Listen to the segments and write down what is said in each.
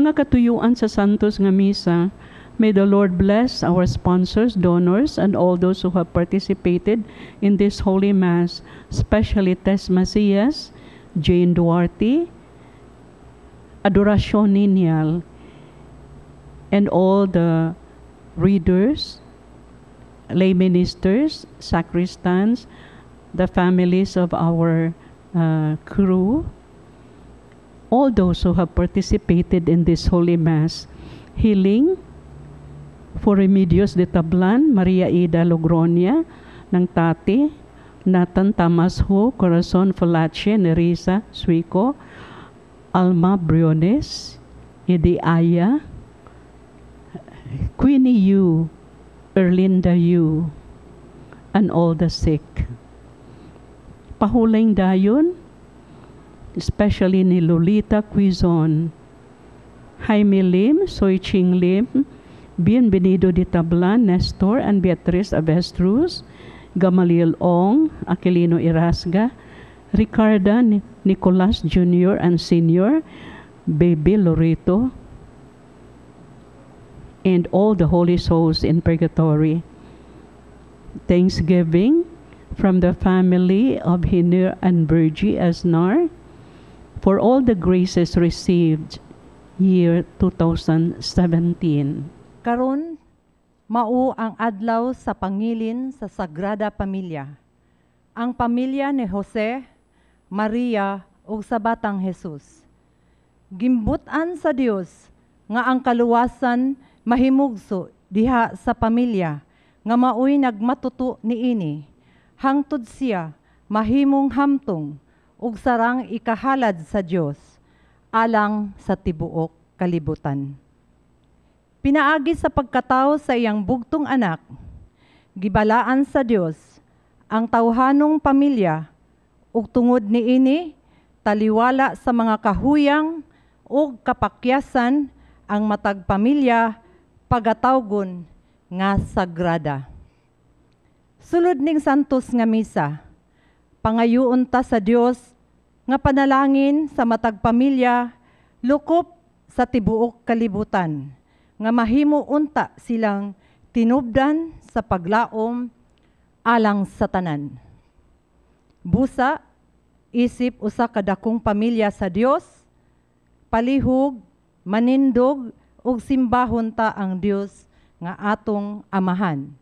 mga katuyuan sa Santos nga Misa, may the Lord bless our sponsors, donors, and all those who have participated in this Holy Mass, especially Tess Macias, Jane Duarte, Adoracion Ninial, and all the readers, lay ministers, sacristans, the families of our crew, all those who have participated in this Holy Mass. Healing for Remedios de Tablan, Maria Ida Logronia, ng Tati, Nathan Tamas Ho, Corazon Falache, Nerissa Suico, Alma Briones, Edi Aya, Queenie Yu, Erlinda Yu, and all the sick. Pahuling dayon, especially ni Lolita Quizon, Jaime Lim, Soy Ching Lim, Bienvenido de Tablan, Nestor and Beatriz Avestruz, Gamaliel Ong, Aquilino Irasga, Ricarda Nicolas Jr. and Sr., Baby Loreto, and all the holy souls in purgatory. Thanksgiving from the family of Hiner and Bergie Asnar for all the graces received year 2017. Karon, mao ang adlaw sa pangilin sa Sagrada Pamilya. Ang pamilya ni Jose, Maria ug sa Batang Jesus. Gimbutan sa Dios nga ang kaluwasan mahimugso diha sa pamilya nga maoy nagmatuto niini hangtod siya mahimong hamtong ug sarang ikahalad sa Dios alang sa tibuok kalibutan. Pinaagi sa pagkatao sa iyang bugtong anak, gibalaan sa Dios ang tawhanong pamilya ug tungod niini taliwala sa mga kahuyang ug kapakyasan ang matag pamilya pagatawgon nga sagrada. Sulod ning Santos nga Misa, pangayuon ta sa Dios nga panalangin sa matag pamilya lukop sa tibuok kalibutan nga mahimo unta silang tinubdan sa paglaom alang sa tanan. Busa isip usa ka dakong pamilya sa Dios, palihog, manindog ug simbahon ta ang Dios nga atong amahan.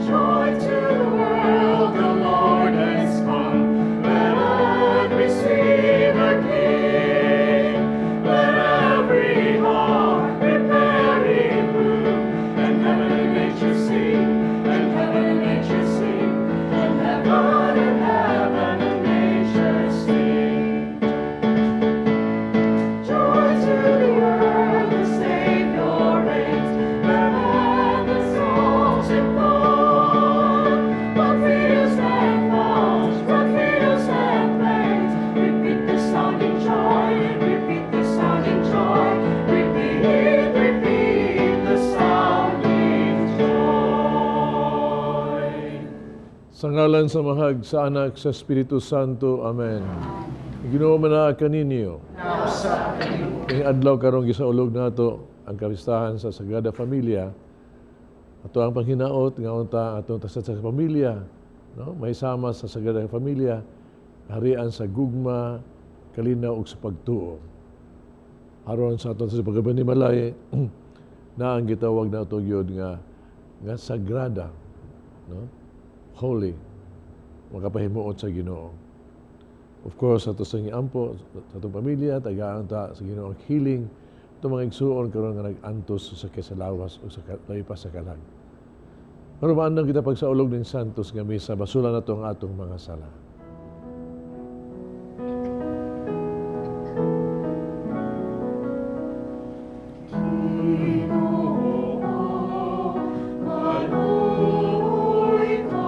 Joy to the world, the Lord has come. Let earth receive a King. Let every heart prepare in bloom, and heaven and nature sing, and heaven and nature sing, and heaven and nature sing. Joy to the world, the Savior reigns. Let land and souls implore. What fields and flowers, what fields and plains. Repeat the sounding joy, repeat the sounding joy. Repeat, repeat the sounding joy. Sa ngalan sa Mahag, sa Anak, sa Espiritu Santo. Amen. Ginoo man kaninyo. Ing adlaw karong gisaulog nato ang kapistahan sa Sagrada Familia. Ato ang panghinaot nga unta atong sa pamilya, no? May sama sa Sagrada Familia, harian sa gugma, kalinaw ug sa pagtuo. Aron sa aton sa pagabanimalay na ang gitawag na ito yun nga sagrada, no? Holy, makapahimuot sa Ginoo. Of course, ato sa ampo, sa atong pamilya, tagaan ta sa Ginoo ang healing, ito mga igsuon karon nga nag-antos sa kesalawas o sa laipas sa kalag. Marumaan na kita pagsaulog ng Santos nga Misa, basulan na ang atong mga sala. Maluoy ka,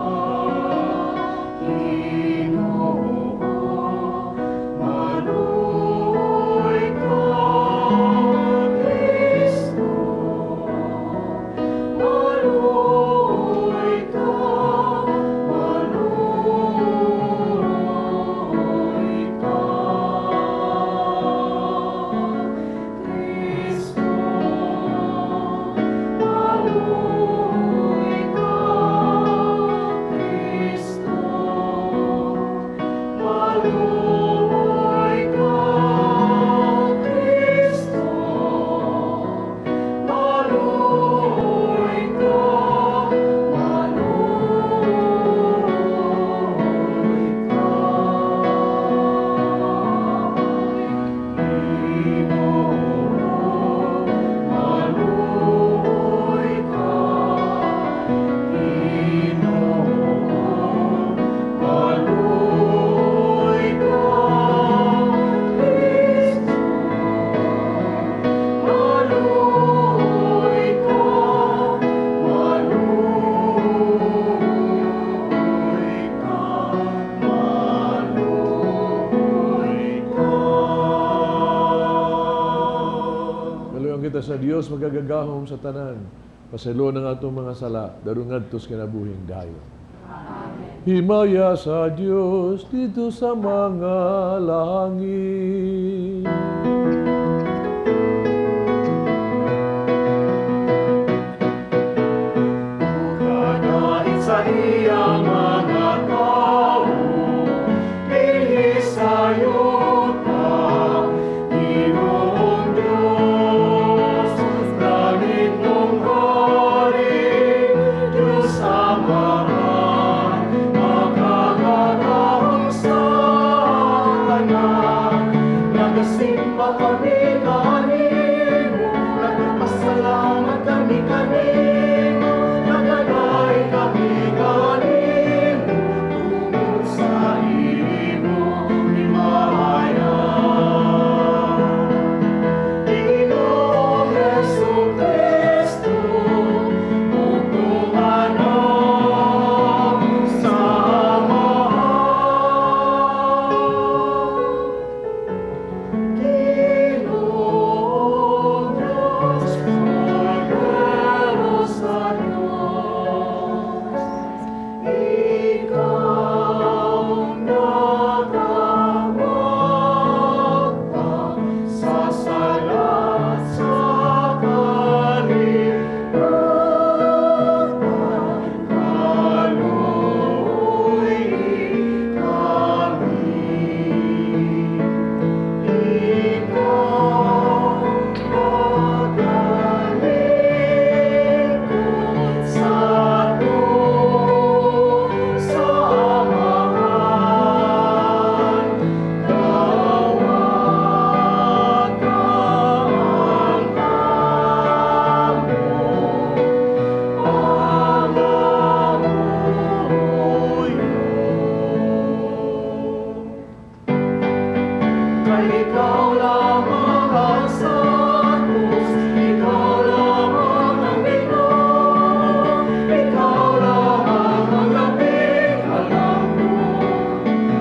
kita sa Dios magagagahom sa tanan. Paselo ng atong mga sala, darungad tos kinabuhing dayo. Himaya sa Diyos dito sa mga langit. Kadait sa iyang mga tao, bihis sa'yo ka, Ginoong Diyos, langit mong hari, Diyos Amahan, makakatahong sa tanan. Nagasimba kami kanimo, nagpasalamat kami kanimo, nagalay kami kanimo, tungkol sa imo himayan. Ginoong Jesucristo, mutuhan sa amahan. Ginoong Diyos, Cordero sa Diyos, Ikaw nakawagta sa sala sa kalibutan, kaluoy kami. Ikaw nagalingkod sa Diyos sa amahan, tawag ang kay ikaw lamang ang santos, ikaw lamang ang Ginoo, ikaw lamang ang labing alam ko,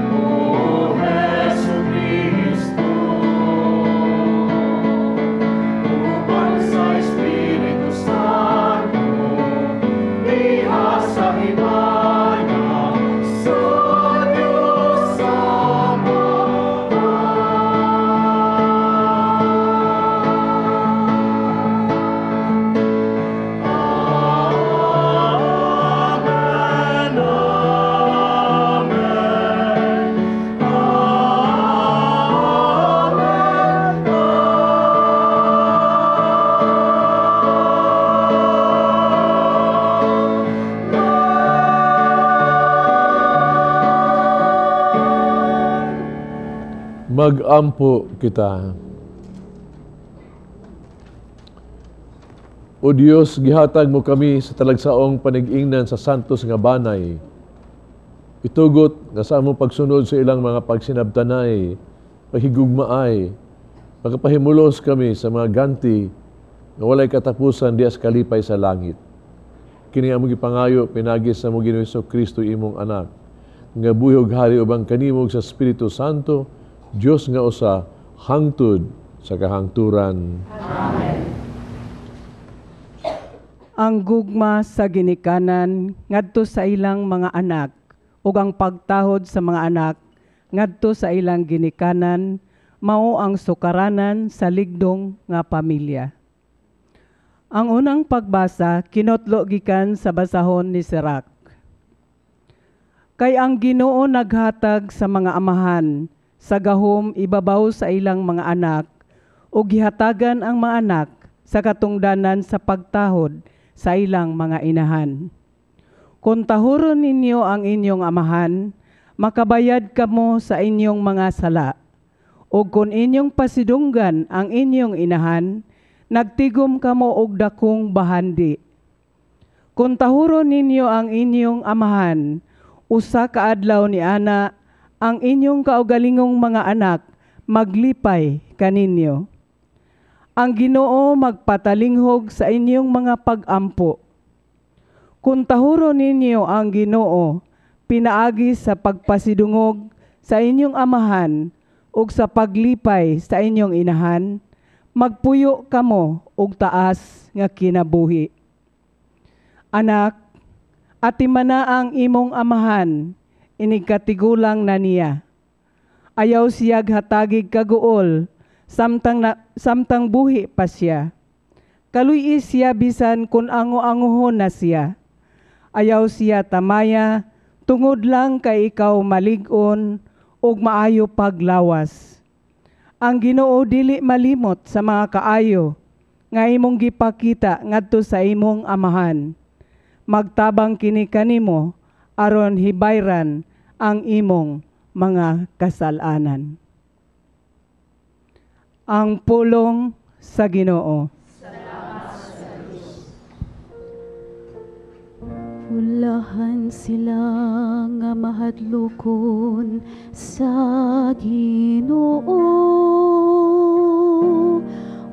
O Jesucristo. Uban sa Espiritu Santo, diha sa himaya, sa Diyos Amen, amen, Mag-ampo kita. O Dios, gihatag mo kami sa talagsaong panig-ingnan sa santos nga banay. Itugot nga sa among pagsunod sa ilang mga pagsinabtanay, pahigugmaay, pagpahimulos kami sa mga ganti nga walay katapusan dias kalipay sa langit. Kini among gipangayo pinagis sa among Ginoong Jesucristo imong anak, nga buhig hari ubang kanimog sa Espiritu Santo, Dios nga usa hangtod sa kahangturan. Ang gugma sa ginikanan ngadto sa ilang mga anak ug ang pagtahod sa mga anak ngadto sa ilang ginikanan mao ang sukaranan sa ligdong nga pamilya. Ang unang pagbasa kinotlo gikan sa basahon ni Sirach. Kay ang Ginoo naghatag sa mga amahan sa gahom ibabaw sa ilang mga anak ug gihatagan ang mga anak sa katungdanan sa pagtahod sa ilang mga inahan. Kung tahuron ninyo ang inyong amahan, makabayad kamo sa inyong mga sala. O kung inyong pasidunggan ang inyong inahan, nagtigom kamo og dakong bahandi. Kung tahuron ninyo ang inyong amahan, usa ka adlaw ni ana, ang inyong kaugalingong mga anak maglipay kaninyo. Ang Ginoo magpatalinghog sa inyong mga pag-ampo. Kung tahuron ninyo ang Ginoo, pinaagi sa pagpasidungog sa inyong amahan ug sa paglipay sa inyong inahan, magpuyo kamo og taas nga kinabuhi. Anak, atimana ang imong amahan, inigkatigulang na niya. Ayaw siya hatagig kaguol, samtang buhi pa siya. Kaluy siya bisan kun ango-angohon na siya. Ayaw siya tamaya, tungod lang kay ikaw malig-on ug maayo paglawas. Ang Ginoo dili malimot sa mga kaayo nga imong gipakita ngadto sa imong amahan. Magtabang kini kanimo aron hibayran ang imong mga kasalanan. Ang pulong sa Ginoo. Ulahan sila nga mahadlokon sa Ginoo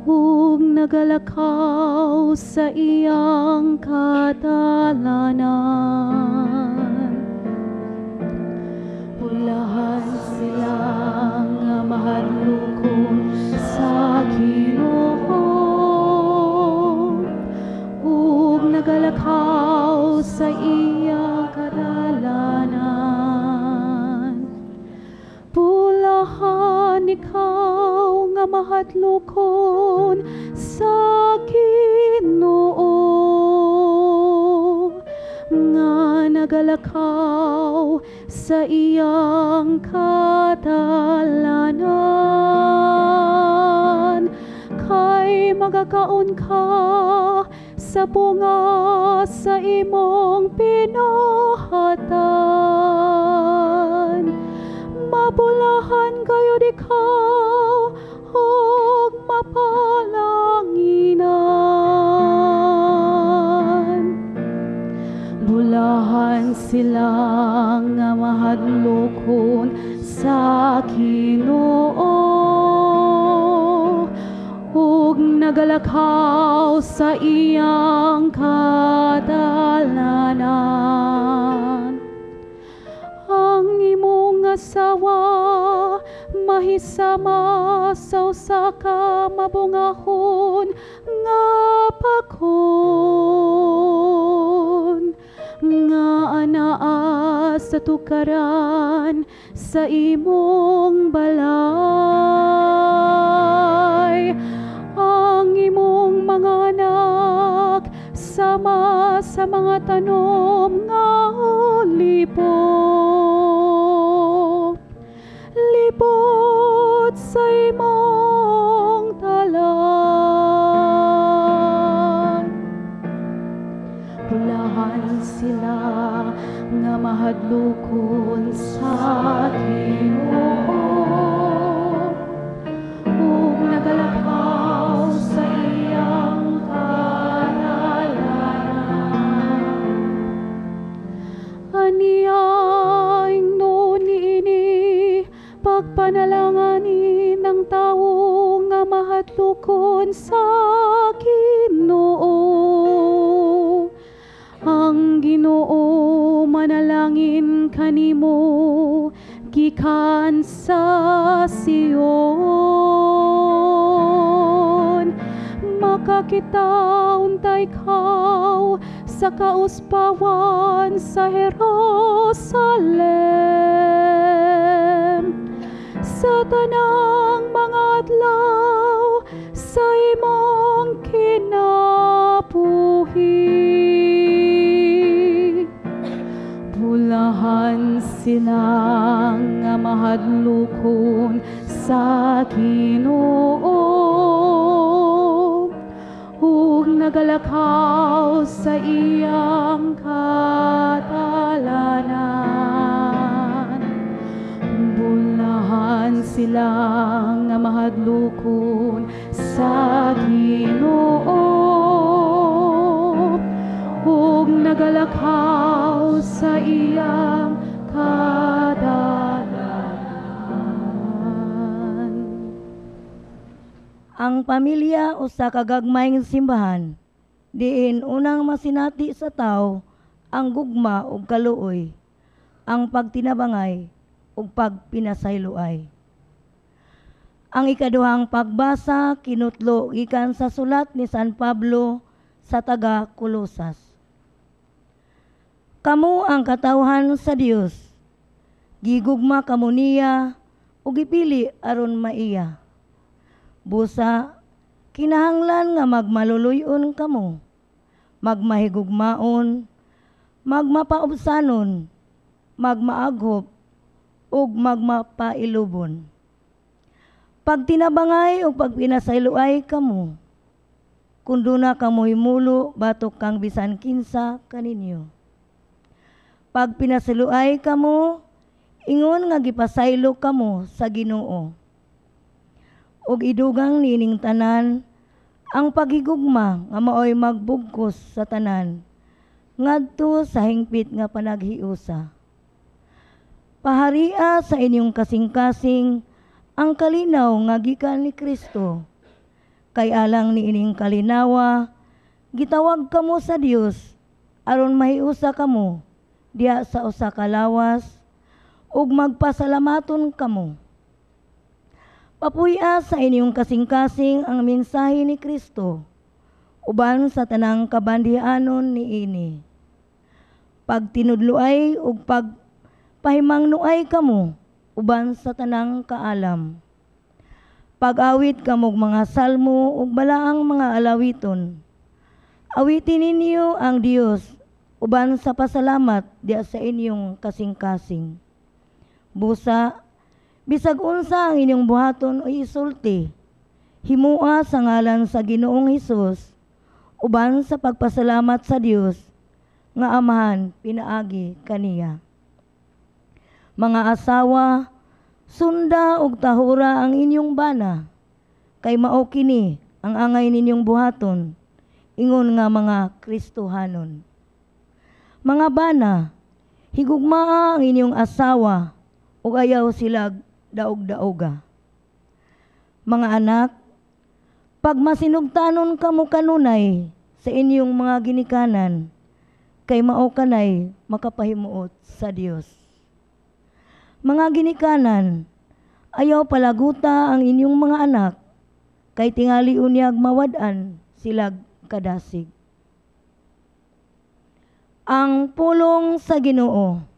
ug nagalakaw sa iyang kadalanan. Ulahan sila nga mahadlokon sa Ginoo ug nagalakaw sa iyang kadalanan. Pulahan ikaw nga mahadlokon sa Ginoo nga nagalakaw sa iyang kadalanan. Kay magakaon ka sa bunga sa imong pinuhatan. Mabulahan kayo ikaw ug mapalanginan. Bulahan sila nga mahadlokon sa Ginoo ug nagalakaw sa iyang kadalanan. Ang imong asawa mahisama sa usa ka mabungahon nga pakon nga anaa sa tukaran sa imong balay. Ang imong mga anak sama sa mga tanom nga libot. Libot sa imong talan. Pulahan sila nga mahadlokon sa Ginoo ug nagalakaw sa iyang kadalanan. Aniyaing no niini pagpanalanganin ng tawo nga mahadlokon sa Ginoo. Ang Ginoo manalangin kanimo gikan sa Sion. Makakita untay kaw sa kauspawan sa Jerusalem. Sa tanang mga adlaw sa imong kinabuhi. Bulahan sila nga mahadlokon sa Ginoo ug nagalakaw sa iyang kadalanan. Bulahan sila nga mahadlokon sa Ginoo ug nagalakaw sa iyang kadalanan. Ang pamilya usa ka gagmayng simbahan, diin unang masinati sa tao ang gugma ug kaluoy, ang pagtinabangay ug pagpinasayloay. Ang ikaduhang pagbasa kinutlo gikan sa sulat ni San Pablo sa taga Kolosas. Kamo ang katawhan sa Dios. Gigugma kamo niya ug gipili aron maiya. Busa kinahanglan nga magmaluluyon kamo, magmahigugmaon, magmapaubsanon, magmaaghop, ug magmapailubon. Pag tinabangay o pag pinasayloay kamo, kundo na kamo himulo batok kang bisan kinsa kaninyo. Pag pinasayloay kamo, ingon nga gipasaylo kamo sa Ginoo. Ug idugang nining tanan ang paghigugma nga maoy magbugkos sa tanan ngadto sa hingpit nga panaghiusa. Paharia sa inyong kasing-kasing ang kalinaw nga gikan ni Kristo. Kay alang ni ining kalinawa, gitawag kamo sa Dios aron mahiusa kamo diha sa usa ka lawas ug magpasalamaton kamo. Papuy-a sa inyong kasing-kasing ang mensahe ni Kristo uban sa tanang kabandihanon niini. Pag tinudloay ug pag pahimangnuay kamo uban sa tanang kaalam. Pag-awit kamog mga salmo ug balaang mga alawiton. Awitin ninyo ang Dios uban sa pasalamat diha sa inyong kasing-kasing. Busa, bisag unsa ang inyong buhaton o isulti, himua sa ngalan sa Ginoong Hesus uban sa pagpasalamat sa Dios nga Amahan pinaagi kaniya. Mga asawa, sunda ug tahura ang inyong bana, kay mao kini ang angay ninyong buhaton, ingon nga mga Kristohanon. Mga bana, higugmaa ang inyong asawa ug ayaw sila daog-daoga. Mga anak, pag masinugtanon kamo kanunay sa inyong mga ginikanan, kay mao kanay makapahimuot sa Dios. Mga ginikanan, ayaw palaguta ang inyong mga anak, kay tingali unyag mawad-an silag kadasig. Ang pulong sa Ginoo.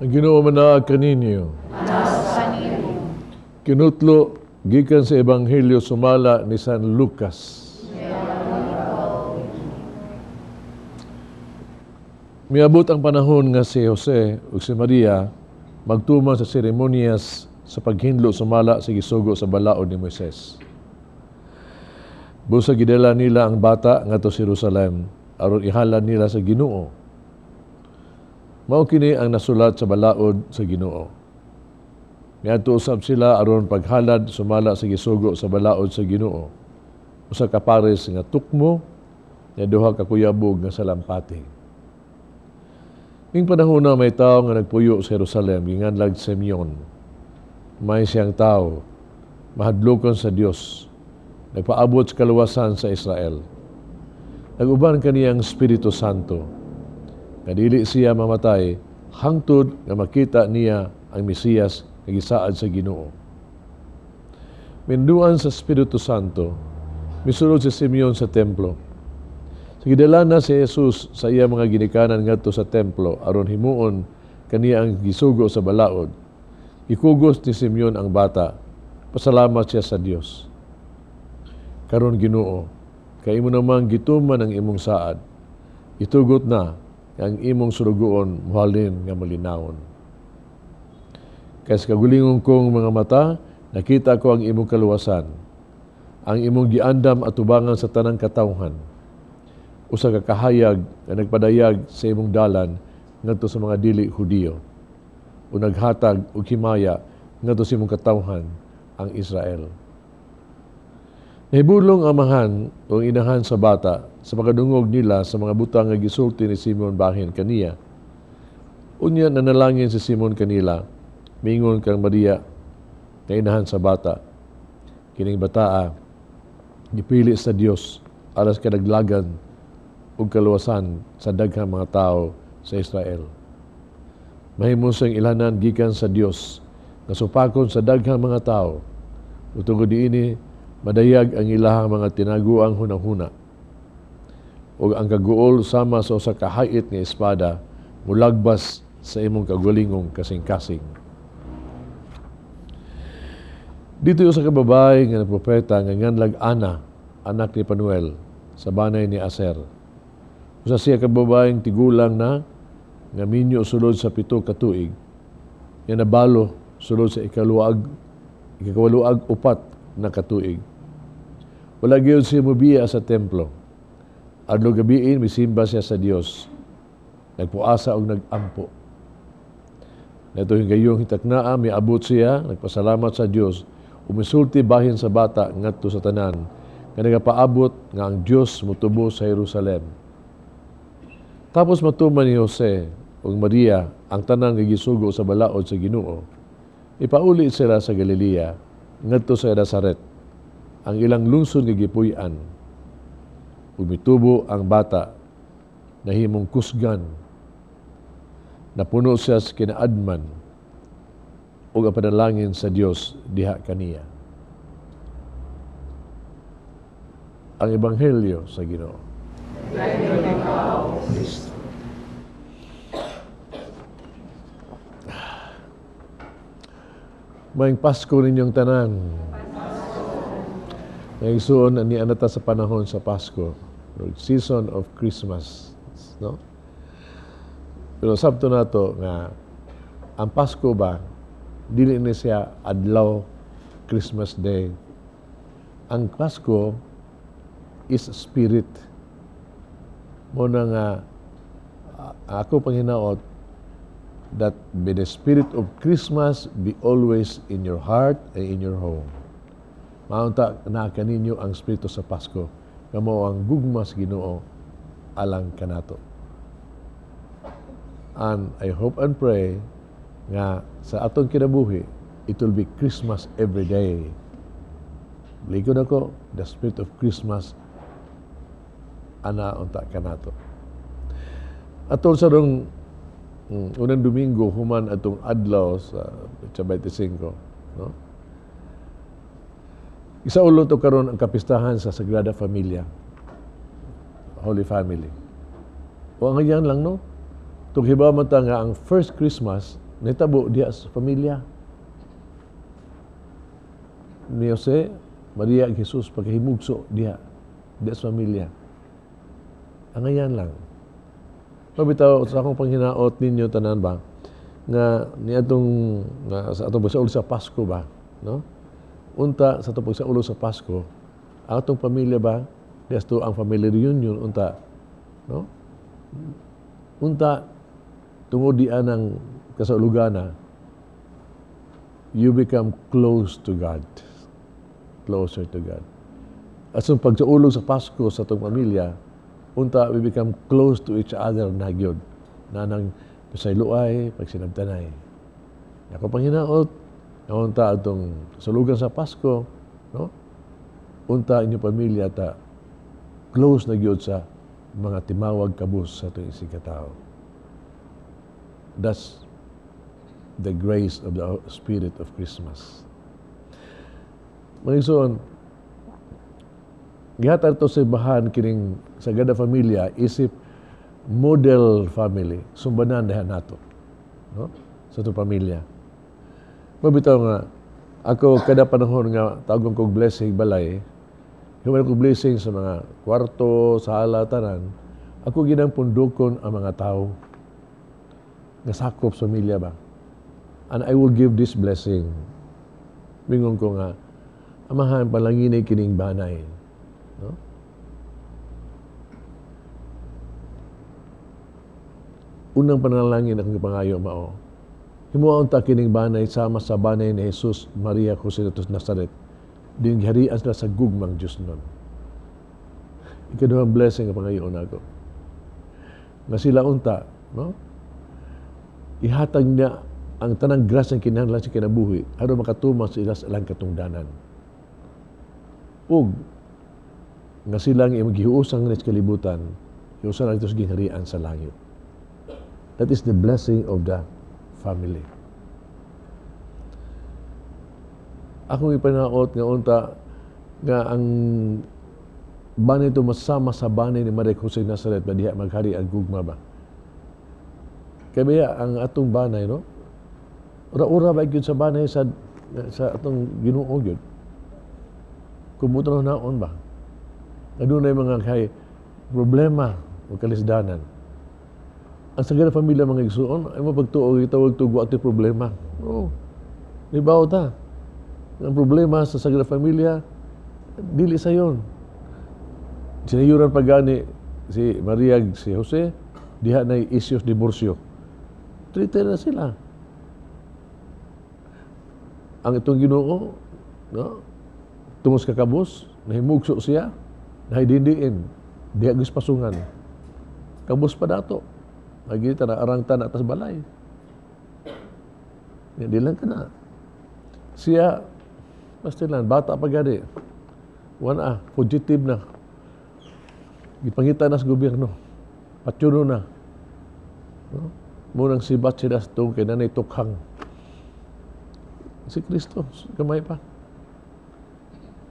Ang Ginoo manaag kaninyo. Kinutlo gikan sa Ebanghelyo sumala ni San Lucas. Miabot ang panahon nga si Jose ug si Maria magtuman sa seremonyas sa paghinlo sumala sa gisugo sa balaod ni Moises. Busa gidala nila ang bata ngadto sa Jerusalem aron ihalad nila sa Ginoo. Mao kini ang nasulat sa balaod sa Ginoo. Miadto usab sila aron paghalad sumala sa gisugo sa balaod sa Ginoo. Usa ka pares nga tukmo nga duha ka kuyabog nga salampati. Ing panahon na may tawo nga nagpuyo sa Jerusalem ginganlag Simeon. May siyang tawo mahadlokon sa Dios. Nagpaabot sa kaluwasan sa Israel. Naguban kaniyang Espiritu Santo. Kadili siya mamatay, hangtod nga makita niya ang Mesiyas nga gisaad sa Ginoo. Minduan sa Espiritu Santo, misulod si Simeon sa templo. Sa gidala na si Jesus sa iya mga ginikanan ngadto sa templo aron himuon kaniya ang gisugo sa balaod. Ikugos ni Simeon ang bata. Pasalamat siya sa Dios. Karon Ginoo, kay imo namang gituman ang imong saad. Itugot na ang imong surugoon muhalin nga malinawon. Kay sa kagulingon kong mga mata, nakita ko ang imong kaluwasan. Ang imong giandam at tubangan sa tanang katawhan. Usa ka kahayag na nagpadayag sa imong dalan ngadto sa mga dili Hudiyo o naghatag og himaya ngadto sa imong katawhan ang Israel. Nahibulong amahan o inahan sa bata sa pagkadungog nila sa mga butang nga gisulti ni Simon bahin kaniya. Unya nanalangin si Simon kanila, mingon kang Maria na inahan sa bata. Kining bataa gipili sa Dios aras kadaglagan ug kaluwasan sa daghang mga tao sa Israel. Mahimo siyang ilanan gikan sa Dios nga supakon sa daghang mga tao. Ug tungod diini madayag ang ilahang mga tinaguang hunahuna. Ug ang kaguol sama sa usa ka hait nga espada mulagbas sa imong kagulingong kasing-kasing. Dito yung sa kababay nga propeta nga nganlag Ana, anak ni Panuel, sa banay ni Aser. Usa siya kababayeng tigulang na nga minyo sulod sa 7 ka tuig. Nga nabalo sulod sa ikawaluag 4 na katuig. Wala gyud siya mobiya sa templo. Adlaw gabiin misimba siya sa Dios. Nagpuasa og nagampo. Nato hingayong hitaknaa miabot siya, nagpasalamat sa Dios, umisulti bahin sa bata ngadto sa tanan nga nagapaabot nga ang Dios motubo sa Jerusalem. Tapos matuman ni Jose ug Maria ang tanan nga gisugo sa balaod sa Ginoo. Ipauli sila sa Galilea ngadto sa Nazaret, ang ilang lungsod nga gipuy-an. Ug mitubo ang bata nahimong kusgan. Napuno siya sa kinaadman ug ang panalangin sa Dios diha kaniya. Ang Ebanghelyo sa Ginoo. Maayong Pasko ninyong tanan. Ngayon ani anata sa panahon sa Pasko, season of Christmas, no? Pero sabto nato nga ang Pasko ba dili ni siya adlaw Christmas Day. Ang Pasko is spirit. Mo na nga ako panghinaot that by the spirit of Christmas be always in your heart and in your home. Maunta na kaninyo ang spirito sa Pasko. Kamo ang gugma sa Ginoo alang kanato. And I hope and pray nga sa atong kinabuhi, it will be Christmas every day. Likod ako, the spirit of Christmas ana unta kanato. Atol sa rong unang Domingo human atong adlaw sa 25, no? Isaulo to karon ang kapistahan sa Sagrada Familia, Holy Family. O ang yan lang, no? Tughiba man ta nga ang first Christmas nitabo diha sa pamilya ni Jose, Maria ug Jesus pagkahimugso diha sa pamilya. Ang ayan lang. Pabitaw sa akong panghinaot ninyo tanan ba nga ni atong sa atong pagsaul sa Pasko ba, no? Unta sa atong pagsaul sa Pasko, ang atong pamilya ba diasto ang family reunion unta, no? Unta tungod dian ang kasaulugana, you become close to God. Closer to God. Asong pagsaulog sa Pasko sa atong pamilya, unta we become close to each other na gyud. Nanang pasayloay, pagsinabtanay. Ako panghinaot, unta atong sulugan sa Pasko, no? Unta inyong pamilya ta close na gyud sa mga timawag kabus sa atong isig katao. That's the grace of the Spirit of Christmas. Mga igsoon, gihatag to sa bahan kining Sagrada Familia isip model family, sumbanan dahan nato, no? Sa to pamilya. Mabitaw nga ako kada panahon nga tawgon kog blessing balay, human ko blessing sa mga kwarto, sala, tanan, ako ginang pundukon ang mga tao nga sakop sa pamilya ba. And I will give this blessing. Mingon ko nga, amahan palanginay kining banay. No? Unang panalangin akong ipangayo mao. Himuon ta kining banay sama sa banay ni Jesus, Maria, Jose de Nazaret. Din giharian sila sa gugmang Diyos nun. Ikaduhang blessing ang pangayoon ako. Nga sila unta, no? Ihatag niya ang tanang grasya kinahanglan sa kinabuhi aron makatuman sa ilas alang katungdanan. Ug nga silang gihiusang sa kalibutan, hiusan ang ito sa gingharian sa langit. That is the blessing of the family. Akong ipanaot nga unta nga ang banay ito masama sa banay ni Maria Jose Nazaret ba diha maghari ang gugma ba. Kaya ang atong banay, no? Ura-ura ba yun sa banay sa atong Ginoo yun? Kumutra na naon ba? Ano na yung mga kay problema o kalisdanan. Ang Sagrada Familia mga igsoon ay mapagtuog itawag tugo at problema. No. Libaw ta. Ang problema sa Sagrada Familia dili sa yon. Sinayuran pagani si Maria, si Jose, diha na issues diborsyo. Treated na sila. Ang itong Ginoo, no? Tungos kakabos, nahimugso siya, nahidindiin, diha gis pasungan. Kabos pa dato. Nagita na arangtan atas balay. Hindi lang ka na. Siya, basta lang, bata pa gani. Wana, fugitive na. Gipangita na sa gobyerno. Patyuno na. No? Munang sibat sila sa itong kay nanay tukhang. Si Kristo, kamay pa.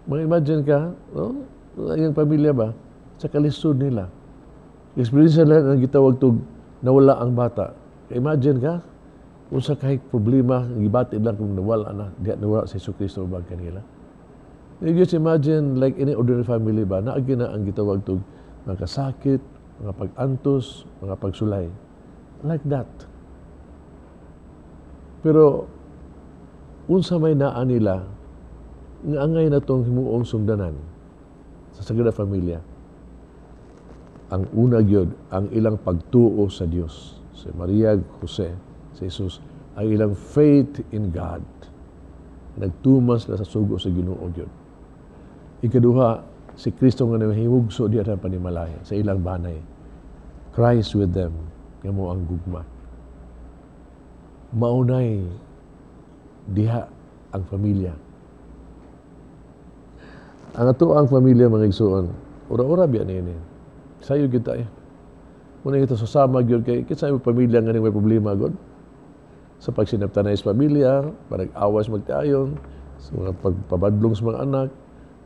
Mag-imagine ka, no? Ang pamilya ba, sa kalisod nila. Experience nila ang gitawag itong nawala ang bata. Imagine ka, kung sa kahit problema, gibatid lang kung nawala na, di nawala si Jesus Kristo ba kanila. You just imagine like any ordinary family ba, naagi na ang gitawag itong mga kasakit, mga pag-antos, mga pagsulay. Like that. Pero, unsa may naa nila, nga angay na itong himuong sumdanan sa Sagrada Familia. Ang una gyud ang ilang pagtuo sa Dios. Si Maria, Jose, si Jesus, ang ilang faith in God. Nagtuman sila sa sugo sa Ginoo gyud. Ikaduha, si Kristo nga nahimugso diha sa panimalay sa ilang banay. Christ with them, nga mo ang gugma. Maunay diha ang pamilya. Ang ato ang pamilya mga igsoon, ura-ura biya niini. Sayo kita muna ito sasama gyud kay kinsa may pamilya nga may problema god. Sa pagsinabtanay sa pamilya, panag-awas magtayon, sa mga pagpabadlong sa mga anak,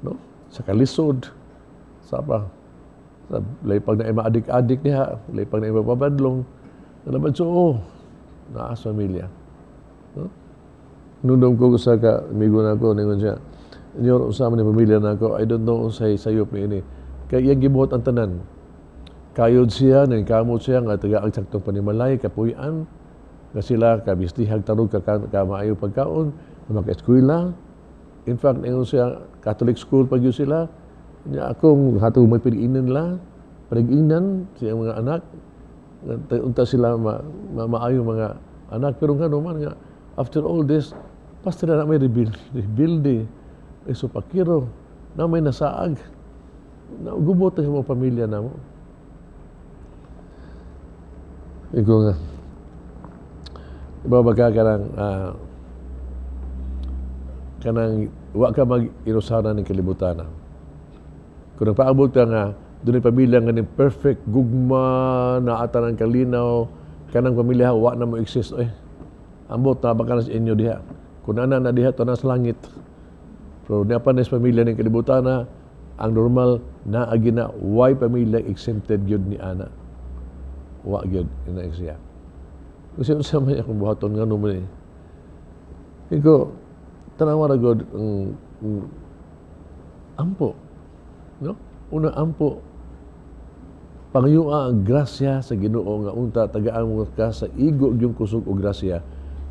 no? Sa kalisod, sa laypag na maadik-adik niya, laypag na mapabadlong, naman so, naas pamilya. No? Nundom ko sa amigo na ko, ningon siya, inyo usama ni pamilya na ako, I don't know say sayop ni ini. Kaya iyang gibuhat ang tanan. Kayod siya, nangkamot siya, nga taga ang saktong panimalay, kapuyan, nga sila, kabistihag tarog, kamaayo pagkaon, maka-eskwela. In fact, ngayon siya, Catholic school pag yun sila, niya akong hatong may piliinan nila, pag-inan siyang mga anak, unta sila maayo mga anak, pero nga naman nga, after all this, basta na may rebuilde, may supakiro, na may nasaag, gubot ang mga pamilya na mo. Ikaw nga, ibabaga ka ng kanang wa ka mag-inusaran ng kalibutan. Kung nagpaabot ka nga, doon yung pamilya nga ng perfect, gugma, naata ng kalinaw, kanang pamilya, wa na mo exist. Ambot na baka na sa inyo diha. Kung na diha, to na sa langit. Pero napanes pamilya ng kalibutan na, ang normal na agina, why pamilya exempted yun ni Ana. Wa yun, ina siya. Kasi yun sa mga akong buhaton nga naman eh. Ikaw, tanawa na God, ampo. No? Una ampo, pangyua ang grasya sa Ginoo nga unta tagaan mo ka sa igo yung kusog o grasya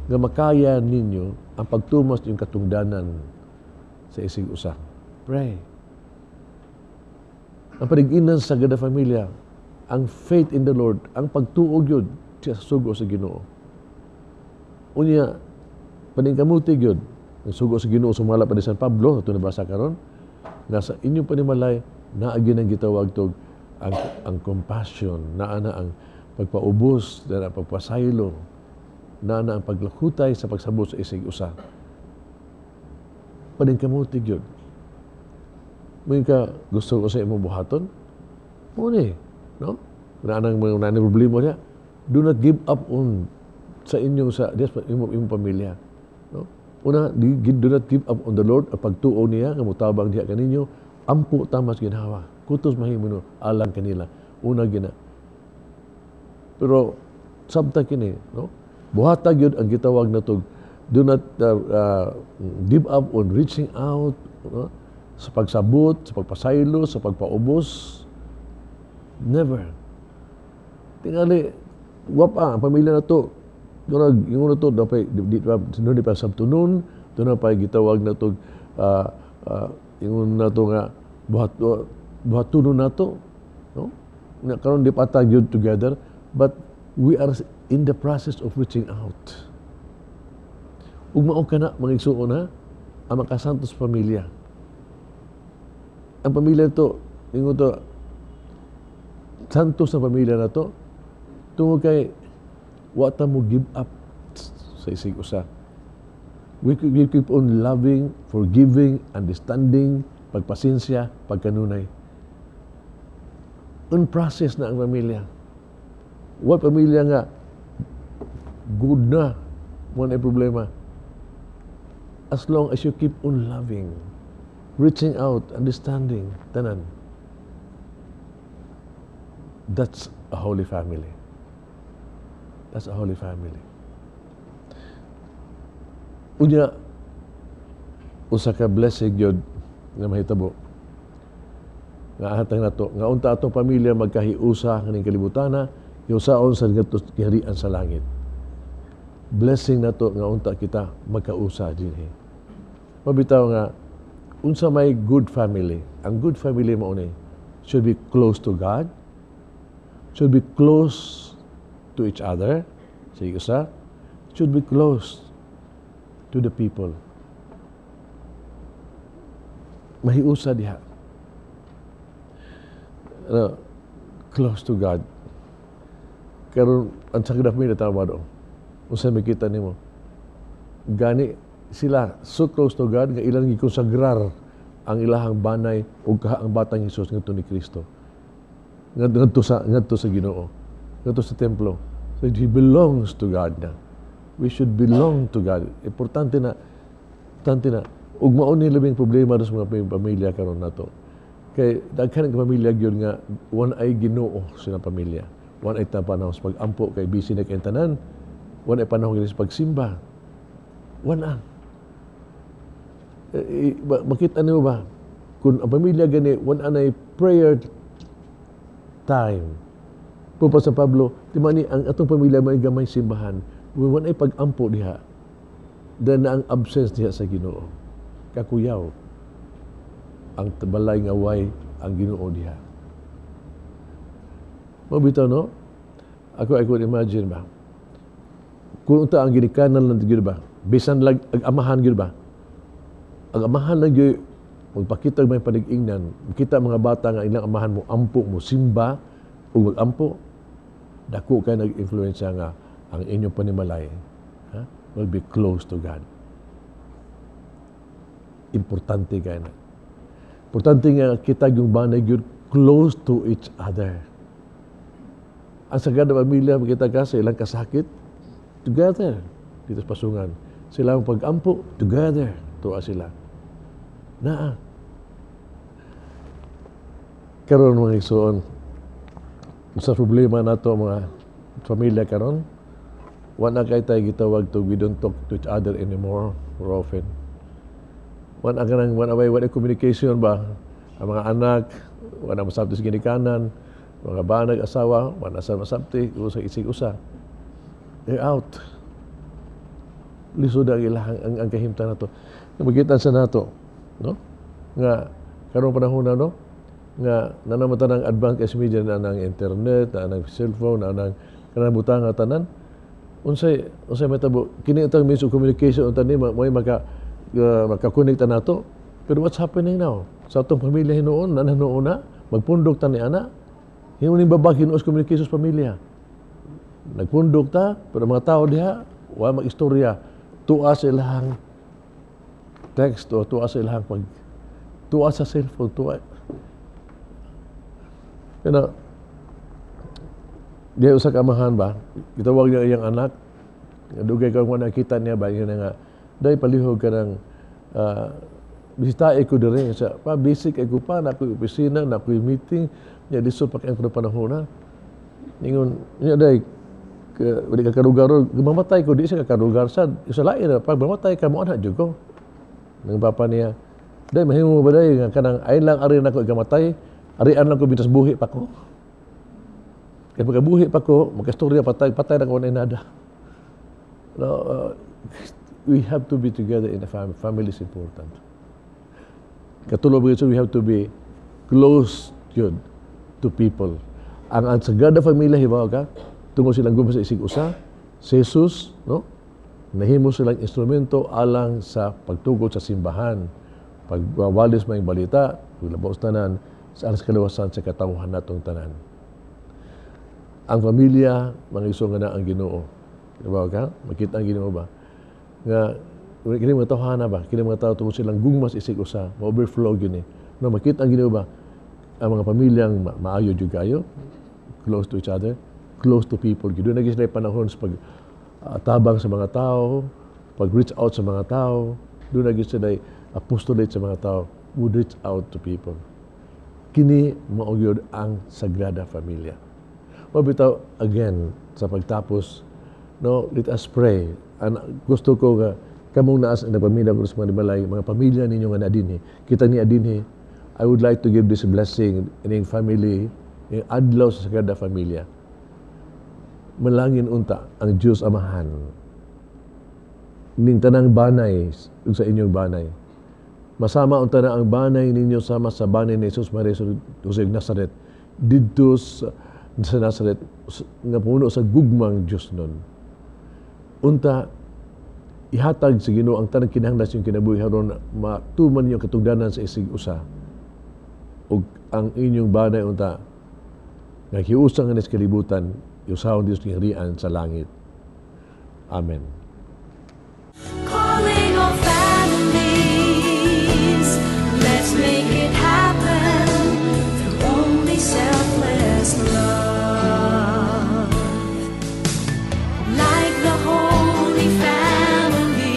nga makaya ninyo ang pagtumas yung katungdanan sa isig usa. Pray. Ang paniginan sa gada familia, ang faith in the Lord, ang pagtuog yun sa sugo sa Ginoo. Unya, paningkamuti yun, ang sugo sa Ginoo sumala pa ni San Pablo, ito nabasa karon, nasa inyong panimalay, naagi nang gitawag tog ang compassion, naana ang pagpaubos, na ang pagpasaylo, naana ang paglakutay sa pagsabot sa isig usa. Paningkamuti yun. May ka gusto ko sa imong buhaton, muna no? Naanang mga problema niya, do not give up on sa inyong imong pamilya. No? Una, do not give up on the Lord, ang pagtuo niya, ang mutabang diha kaninyo, ampo tamas ginawa. Kutos mahimo no, alang kanila. Una gina. Pero, sabta kini, no? Buhatag yun ang gitawag na to, do not give up on reaching out, no? Sa pagsabot, sa pagpasaylo, sa pagpaubos. Never. Tingali, wapa, ang pamilya na to, yung na to, di pa sabtunon, doon na pa gitawag na to, yung na to nga, buhatunon na to, no? Karon di pa tayo together, but we are in the process of reaching out. Ugmao ka na, mga igsuon na, ang makasantos pamilya. Ang pamilya to, yung to, santos na pamilya na to, tungo kay, wata mo give up sa isig usa. We keep on loving, forgiving, understanding, pagpasensya, pagkanunay. Un process na ang pamilya. What pamilya nga, good na, mo na problema. As long as you keep on loving, reaching out, understanding, tanan. That's a holy family. That's a holy family. Unya, usa ka blessing yun na mahitabo. Nga ahatang nato, nga unta atong pamilya magkahiusa ng kalibutana, hiusaon sa kaharian sa langit. Blessing nato nga unta kita magkausa dinhi. Mabitaw nga, unsa may good family. Ang good family mo ni should be close to God, should be close to each other, sa isa, should be close to the people. Mahiusa diha. Close to God. Karon ang sagda mi natawa do. Unsa makita nimo? Gani sila so close to God nga ilang gikonsagrar ang ilahang banay ug ang batang Hesus ngadto ni Kristo. Ngadto sa Ginoo. Ngadto sa templo. So he belongs to God na. We should belong to God. Importante na ug mao ni labing problema sa mga pamilya karon nato. Kay daghan ang pamilya gyud nga one ay Ginoo sila pamilya. One ay panahon sa pag-ampo kay busy na kay tanan. One ay panahon sa pagsimba. One ang makita niyo ba kung ang pamilya gani one anay prayer time. Pupa sa Pablo, di man ang atong pamilya may gamay simbahan. One ay pag-ampo diha. Dahil na ang absence diha sa Ginoo. Kakuyaw ang balay nga way ang Ginoo diha. Mabitaw no? Ako imagine ba? Kung unta ang ginikanan lang gyud ba? Bisan lag ag-amahan gyud ba? Ag-amahan lang gyud magpakita may panig-ingnan. Kita mga bata nga ilang amahan mo ampo mo simba ug mag-ampo. Dako kay nag-influensya nga ang inyong panimalay will be close to God. Importante kay na. Importante nga kita yung banay gyud close to each other. Ang sagada pamilya makita ka sa ilang kasakit together dito sa pasungan. Sila ang pag-ampo together tuwa sila. Naa. Karon mga igsoon, sa problema nato mga pamilya karon, wala kay tayo gitawag to we don't talk to each other anymore more often. Wala communication ba? Ang mga anak, wala masabti sa ginikanan, mga banag asawa, wala sa masabti, usa isig usa. They're out. Lisod ang ilahang ang kahimtan nato. Magitan sa nato, no? Nga karon panahon na, no? Nga nanamata ng advanced media na ng internet, na ng cellphone, na ng kanang butang nga tanan. Unsay matabo kini itong means of communication unta ni may maka-connect nato. Pero what's happening now? Sa atong pamilya hinuon, nananoon na, magpundok ta ni ana. Hinuon babag hinuos communication sa pamilya. Nagpundok ta, pero mga tao diha wa mag-istorya. Tuwa sa ilahang text o tuwa sa ilahang tuwa sa cellphone, tuwa. Kaya diya usa ka amahan ba, gitawag niya iyang anak, dugay kang nakita niya ba, yun nga, dahil palihog ka ng bisitae ko dire sa basic ay ko pa, na ako opisina, na ako meeting, niya lisod pa kayang panahon na. Ningon, niya dahil, wali ka karugar, mamatay ko, di siya karugar sa lain na, pag mamatay ka mo, anak ko. Nang papa niya, dahil mahimo mo ba dahil, kanang ay lang ari na ko ikamatay, arian lang ko bintas buhi pa ko. Kaya pagkabuhi pa ko, magkastorya, patay na ko na inada. We have to be together in a family. Family is important. Katulad mo we have to be close to people. Ang Sagrada Familia, hibaw ka, tungo silang gumas sa isig usa, si Jesus, no? Nahimo silang instrumento alang sa pagtugod sa simbahan, pagwawalis may balita, paglabaw tanan, sa alas kalawasan sa katawhan natong tanan. Ang pamilya, mga iso nga na ang Ginoo. Diba ka? Makita ang Ginoo ba? Nga, kini mga tawhana ba? Kini mga tao tungo silang gugmas isig usa, ma-overflow gini. No, makita ang Ginoo ba? Ang mga pamilyang maayo jud kayo, close to each other, close to people. Doon naging sila panahon sa pag-tabang sa mga tao, pag-reach out sa mga tao. Doon naging sila apostolate sa mga tao, would reach out to people. Kini maugyod ang Sagrada Familia. Mabitaw, again, sa pagtapos, no, let us pray. Gusto ko nga, kamong naas ang pamilya ko sa mga balay, mga pamilya ninyo nga na adinhi. Kita ni adinhi, I would like to give this blessing in yung family, yung adlaw sa Sagrada Familia. Malangin unta ang Diyos Amahan. Ning tanang banay sa inyong banay. Masama unta na ang banay ninyo sama sa banay ni Jesus Maria Jose Nazaret. Didto sa Nazaret nga puno sa gugmang Diyos nun. Unta, ihatag sa Ginoo ang tanang kinahanglan yung kinabuhi haron matuman niyo katugdanan sa isig usa. Ug ang inyong banay unta nga hiusang nga sa kalibutan, usahon Dios ng harian sa langit. Amen. Calling all families, let's make it happen through only selfless love. Like the Holy Family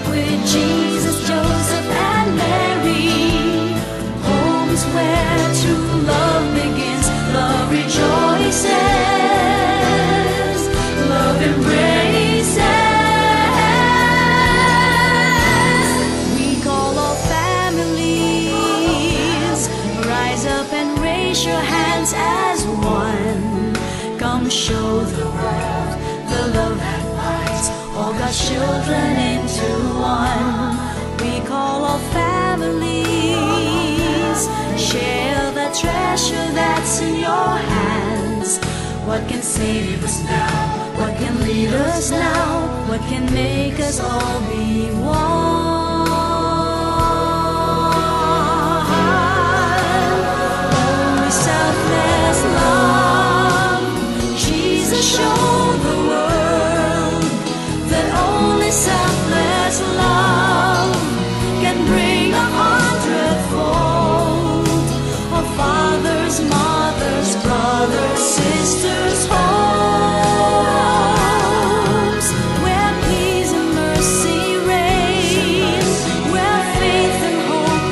with Jesus, Joseph, and Mary, home is where true love begins. Love rejoices, love embraces. We call all families, rise up and raise your hands as one. Come show the world the love that binds all God's children into one. We call all families, share the treasure that's in your hands. What can save us now? What can lead us now? What can make us all be one? Only selfless love. Jesus showed the world that only selfless love can bring 100-fold of fathers, mothers, brothers, sisters, homes where peace and mercy reign, where faith and hope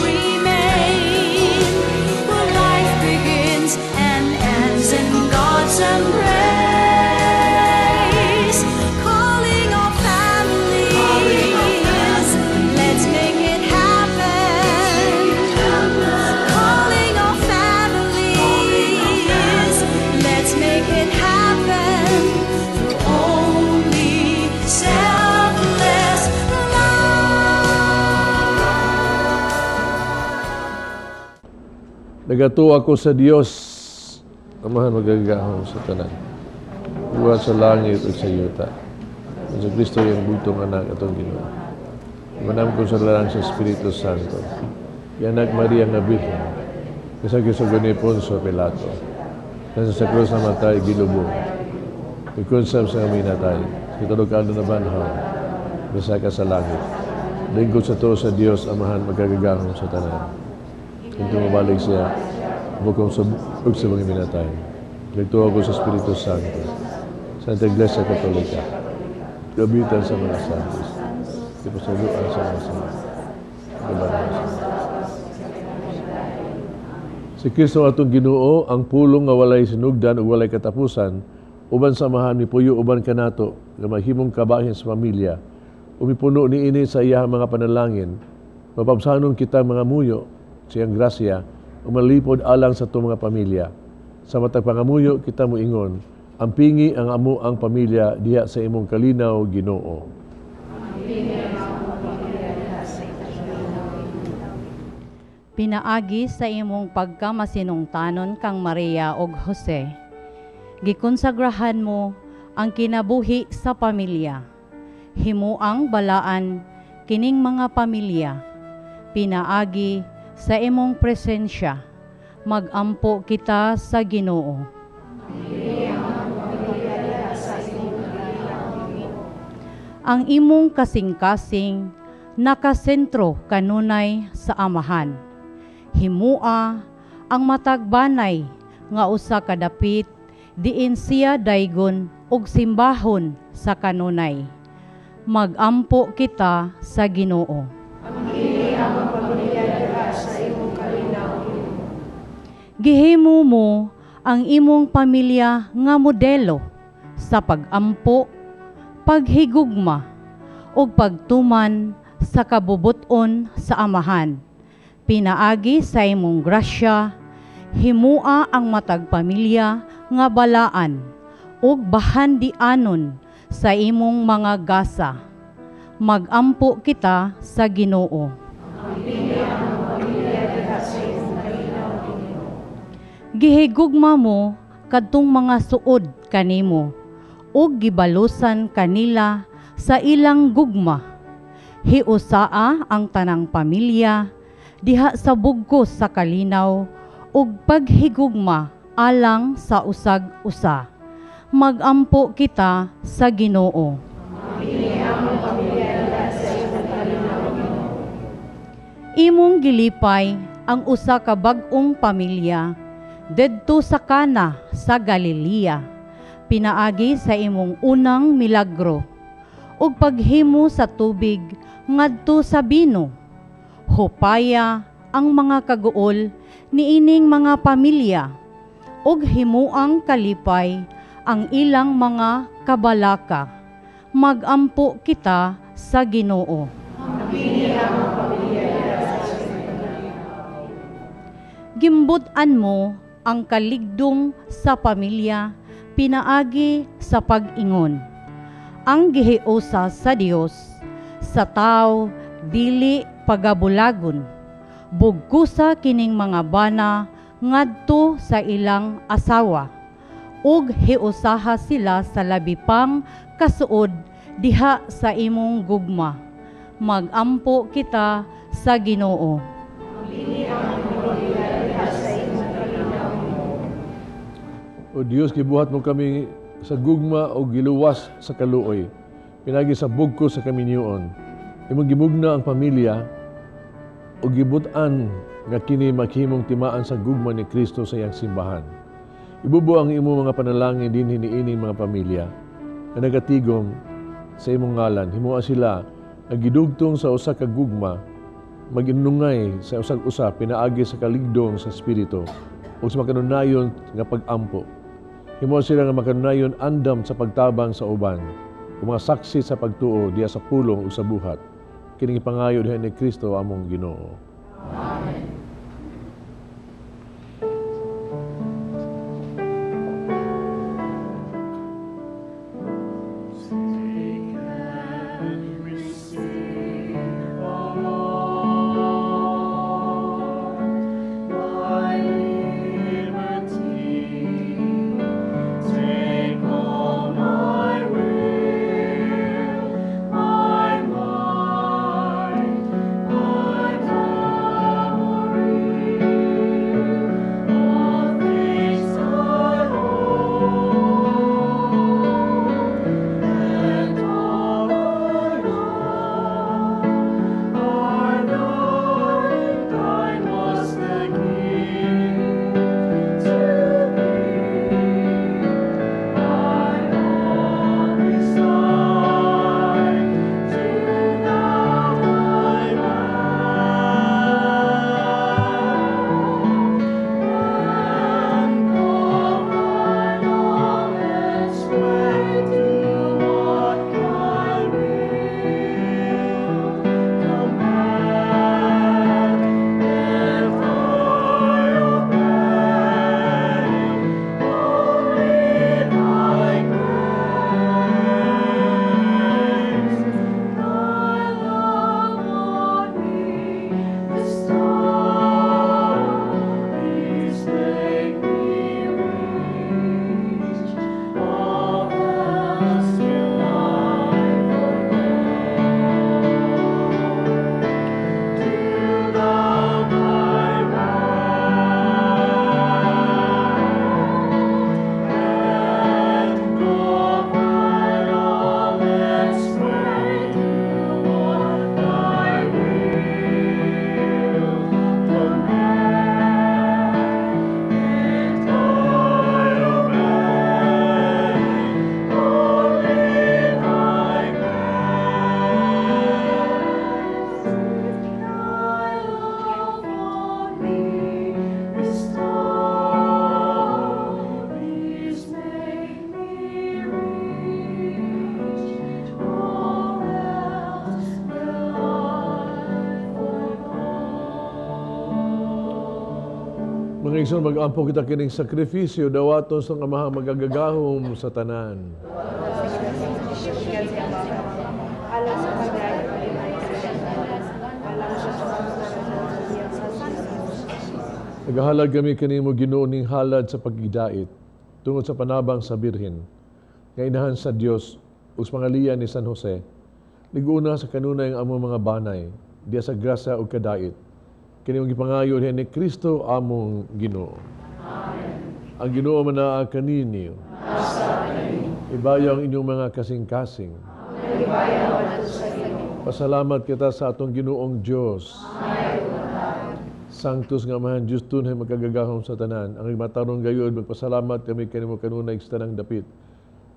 Nagatuwa ko sa Dios, Amahan magagahon sa tanan. Buhat sa langit at sa yuta. Sa Kristo yung bugtong anak atong Ginoo. Manam ko sa larang sa Espiritu Santo. Anak Maria nga Birhen. Kasagyo sa guni Ponso Pilato. Nasa sa krus na matay gilubong. Ikunsam sa amin natay. Kitulog ka na banhaw. Basa ka sa langit. Lingkod sa to sa Dios, Amahan magagagahon sa tanan. Kung mabalik siya, bukong sa mga minatay. Nagtuwa ko sa Espiritu Santo. Santa Iglesia Katolika. Gabitan sa mga santos. Ipasaluan sa mga santos. Gabanan sa mga. Si Kristo atong Ginoo, ang pulong nga walay sinugdan ug walay katapusan, uban samahan mi puyo uban kanato nga mahimong kabahin sa pamilya. Umipuno niini sa iyang mga panalangin. Mapabsanon kita mga muyo sa iyang grasya, umalipod alang sa itong mga pamilya. Sa matag pangamuyo, kita mo ingon, ang pingi ang amo ang pamilya diha sa imong kalinaw, Ginoo. Pinaagi sa imong pagkamasinungtanon kang Maria ug Jose. Gikonsagrahan mo ang kinabuhi sa pamilya. Himuang balaan kining mga pamilya. Pinaagi sa imong presensya, magampo kita sa Ginoo. Ang imong kasing-kasing nakasentro kanunay sa Amahan. Himua ang matagbanay nga usa ka dapit diin siya daygon og simbahon sa kanunay. Magampo kita sa Ginoo. Gihimo mo ang imong pamilya nga modelo sa pagampo, paghigugma, ug pagtuman sa kabubuton sa Amahan. Pinaagi sa imong grasya, himua ang matag pamilya nga balaan ug bahandianon sa imong mga gasa. Magampo kita sa Ginoo. Gihigugma mo kadtong mga suod kanimo ug gibalusan kanila sa ilang gugma. Hiusaa ang tanang pamilya diha sa bugkos sa kalinaw ug paghigugma alang sa usag-usa. Magampo kita sa Ginoo. Imong gilipay ang usa ka bag-ong pamilya dedto sa Kana sa Galilea. Pinaagi sa imong unang milagro ug paghimo sa tubig ngadto sa bino. Hupaya ang mga kaguol niining mga pamilya ug himuang kalipay ang ilang mga kabalaka. Magampo kita sa Ginoo. Gimbutan mo ang kaligdong sa pamilya, pinaagi sa pag-ingon. Ang gihiusa sa Dios, sa tao, dili pagabulagon. Bugkusa kining mga bana ngadto sa ilang asawa. Ug hiusaha sila sa labi pang kasuod diha sa imong gugma. Magampo kita sa Ginoo. O Diyos, gibuhat mo kami sa gugma o giluwas sa kaluoy. Pinagi sa bugko sa kaminyoon. Imong gimugna ang pamilya o gibutan nga kini maghimong timaan sa gugma ni Kristo sa iyang simbahan. Ibubo ang imong mga panalangin din hiniining mga pamilya na nagatigom sa imong ngalan. Himua sila nga gidugtong sa usa ka gugma, maginungay sa usag-usa, pinaagi sa kaligdong sa Espiritu o sa makanunayon nga pag-ampo. Himo sila nga makanunayon andam sa pagtabang sa uban, o mga saksi sa pagtuo diya sa pulong o sa buhat. Kining ipangayo diha ni Kristo among Ginoo. Amen. My Maigsoon mag-ampo kita kining sakripisyo dawaton sa amahang magagagahom sa tanan. Nagahalad kami kanimo Ginoo ning halad sa pagidait tungod sa panabang sa Birhen nga inahan sa Dios ug sa pangalian ni San Jose. Liguna sa kanunay ang among mga banay diya sa grasya ug kadait. Kini mong gipangayo ni Kristo among Ginoo. Amen. Ang Ginoo manaa kaninyo. Ibayaw ang inyong mga kasing-kasing. Pasalamat kita sa atong Ginoong Dios. Sanctus nga mahan Diyos tunay magkagagahom sa tanan. Ang matarong gayod, magpasalamat kami kanimo kanunay sa tanang dapit.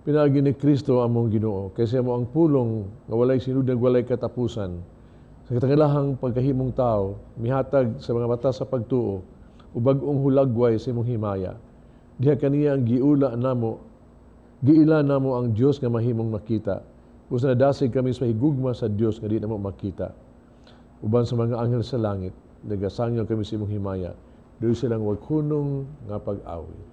Pinagi ni Kristo among Ginoo. Kaysa mo ang pulong nga walay sinudang walay katapusan. Sa katangilahang pagkahimong tao, mihatag sa mga mata sa pagtuo, ubag-ong hulagway sa imong himaya. Diha kaniya ang giila namo ang Dios nga mahimong makita. Kung nadasig kami sa higugma sa Dios nga di namo makita. Uban sa mga anghel sa langit, nagasangyo kami sa imong himaya. Doon silang wagkunong nga pag-awit.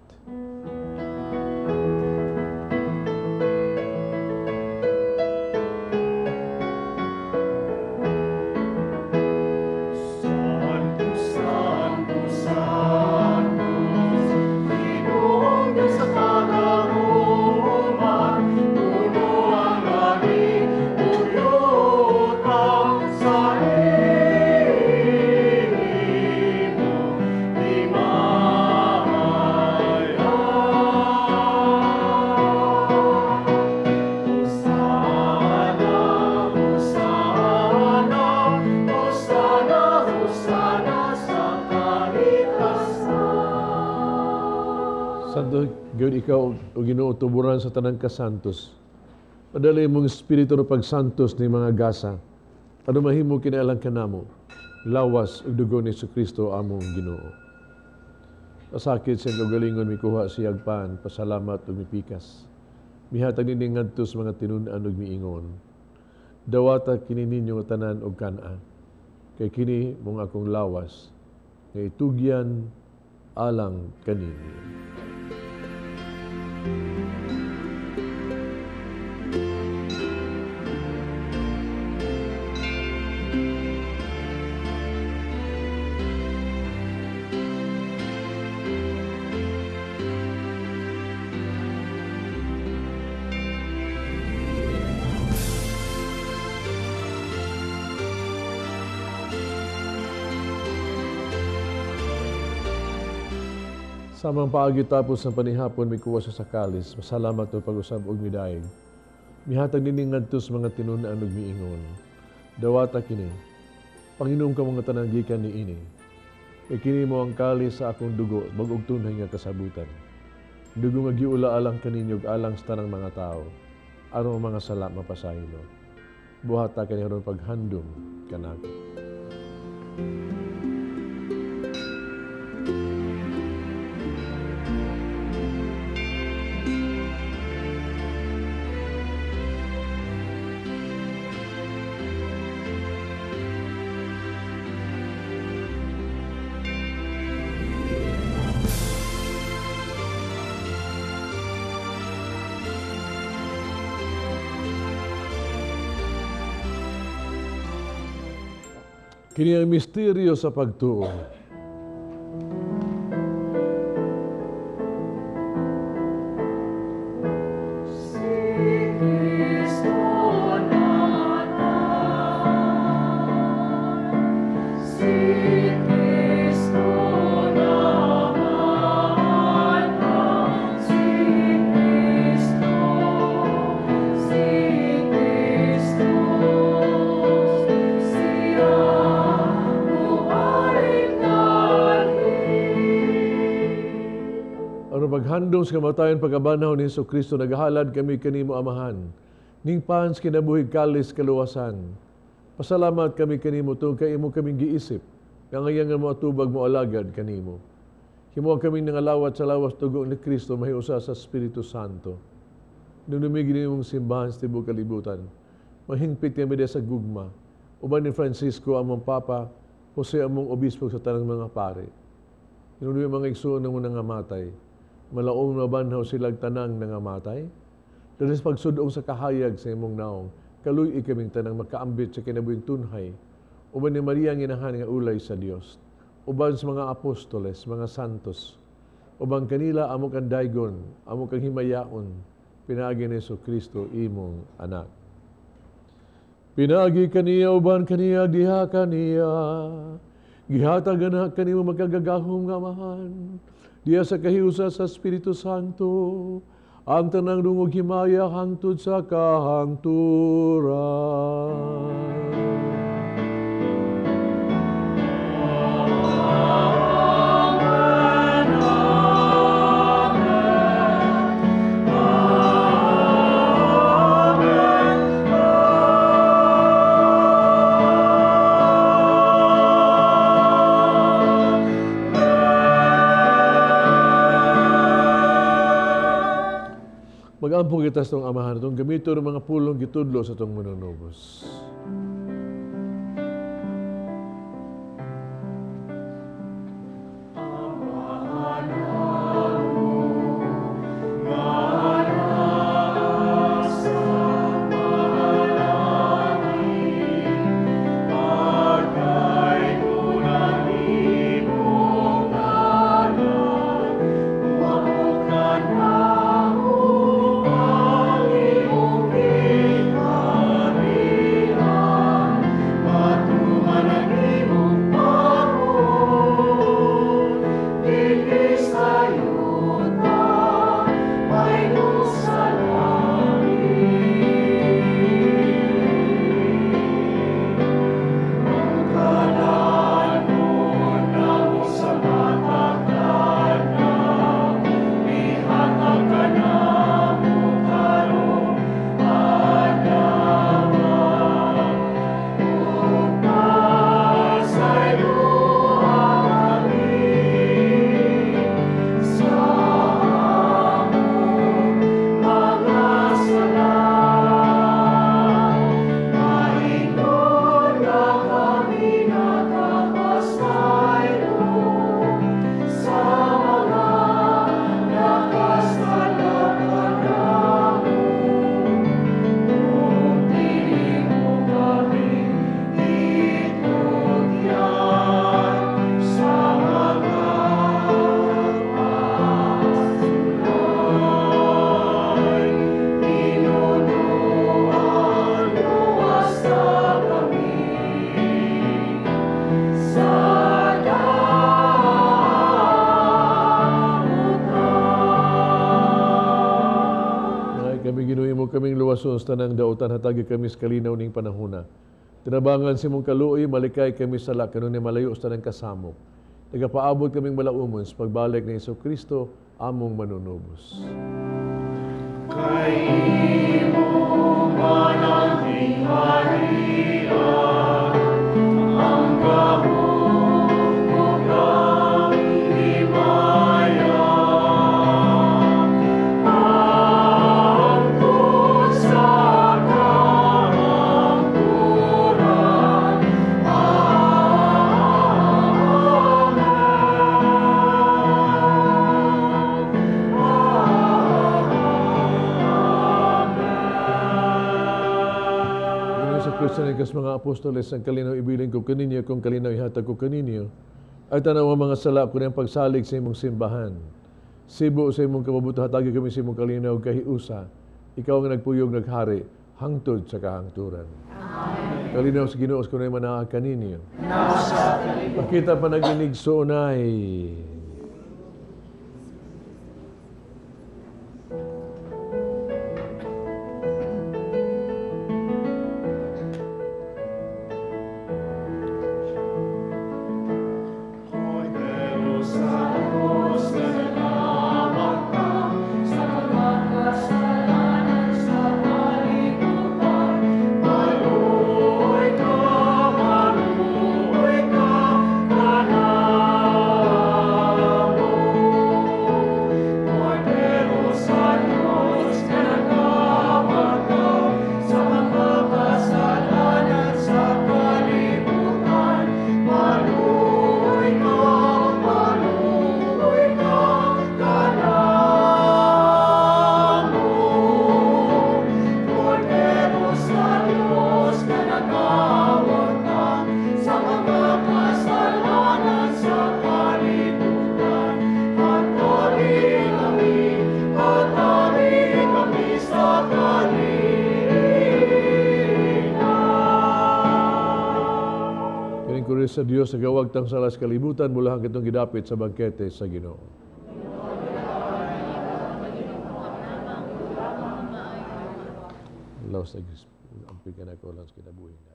Santo, gawin ikaw o Ginoo tuburan sa tanang kasantos. Padalay mong espiritu o pagsantos ni mga gasa. Ano mahimo kinailang kanamo, lawas o dugo ni Kristo among Ginoo. Pasakit siyang kagalingon mikuha siyag pan, pasalamat o mipikas. Mihatag nini ngadto sa mga tinunan o miingon. Dawata kini ninyo tanan o kana. Kay kini mong akong lawas, nga itugyan alang kaninyo. Samang paagi tapos ng panihapon, may kuwa sa kalis. Masalamat o pag-usab og midayeg. Mihatag nining ngadtos mga tinunan og miingon. Dawata kini. Panginoon ka mga tanang gikan ni ini. Kay kini mo ang kalis sa akong dugo, bag-og tunay nga kasabutan. Dugo nga giula alang kaninyo alang sa tanang mga tao. Aron mga sala mapasaylo. Buhata kani aron paghandom kanako. Kini ang misteryo sa pagtuo. Paghandom sa kamatayon pagkabanaw ni Hesus Kristo, nagahalad kami kanimo amahan. Ning pans kinabuhig kalis kaluwasan. Pasalamat kami kanimo tungod kay imo kaming giisip. Nga mo atubag mo alagad kanimo. Himo kami nangalawat sa lawas tugo ni Kristo mahiusa sa Espiritu Santo. Nung numigi nimong simbahan sa tibuok kalibutan, mahingpit kami sa gugma. Uban ni Francisco among Papa, Jose among obispo sa tanang mga pare. Kinuloy mga igsoon mo nga matay. Malaong mabanhaw silag tanang nga matay. Dahil sa pagsudong sa kahayag sa imong naong, kaluy ikaming tanang makaambit sa kinabuhing tunhay. Uban ni Maria ang inahan nga ulay sa Dios. Uban sa mga apostoles, mga santos. Uban kanila amo kang daygon, amo kang himayaon. Pinaagi ni Jesucristo imong anak. Pinagi kaniya, uban kaniya, diha kaniya. Gihatag anak kanimo magkagagahom nga amahan. Diya sa kahiusa sa Espiritu Santo, ang tanang dungog himaya hangtod sa kahangturan. Mag-ampong kita sa itong amahan, itong gamito ng mga pulong gitudlo sa itong manunubos. Kaming luwason sa tanang dautan, hatagi kami sa kalinaw ning panahuna. Tinabangan si mong kaluoy, malikay kami sa lakano ni malayo sa tanang kasamok. Nagapaabot kaming malaumon sa pagbalik ni Jesucristo, among manunubos. Kay mo manang harian, ang gahong mo kang himaya. Sa mga apostoles, ang kalinaw ibilin ko kaninyo, kung kalinaw ihatag ko kaninyo, ay tanaw ang mga sala ko ng pagsalig sa imong simbahan. Sibo sa imong kababuto, hatagi kami sa imong kalinaw kahiusa. Ikaw ang nagpuyog, naghari, hangtod sa kahangturan. Amen. Kalinaw sa Ginoo ko na manaa kaninyo. Pakita pa naginig soonay. Manuoy ka, sa Dios sa gawag tang salas kalibutan mula hanggang itong gidapit sa bangkete sa Ginoo. Laos na amping ka na ko lang sa kinabuhin na.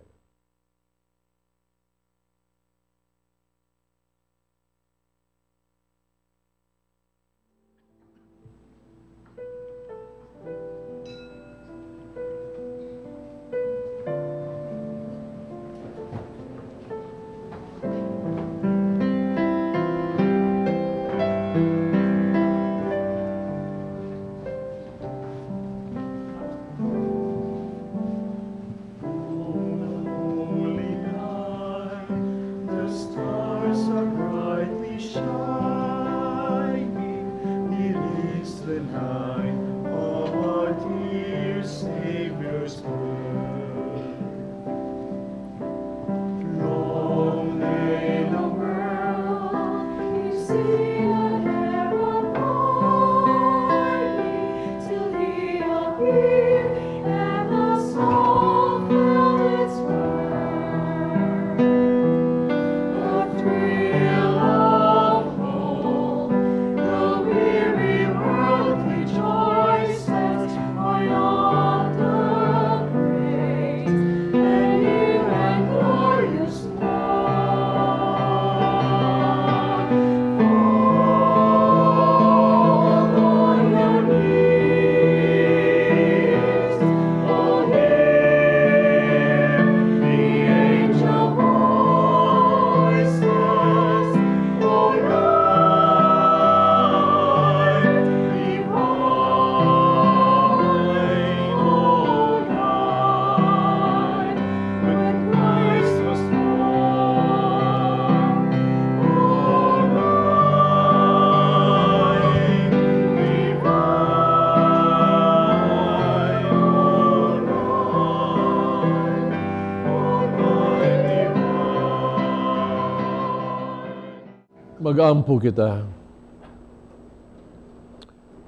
Mag-aampo kita.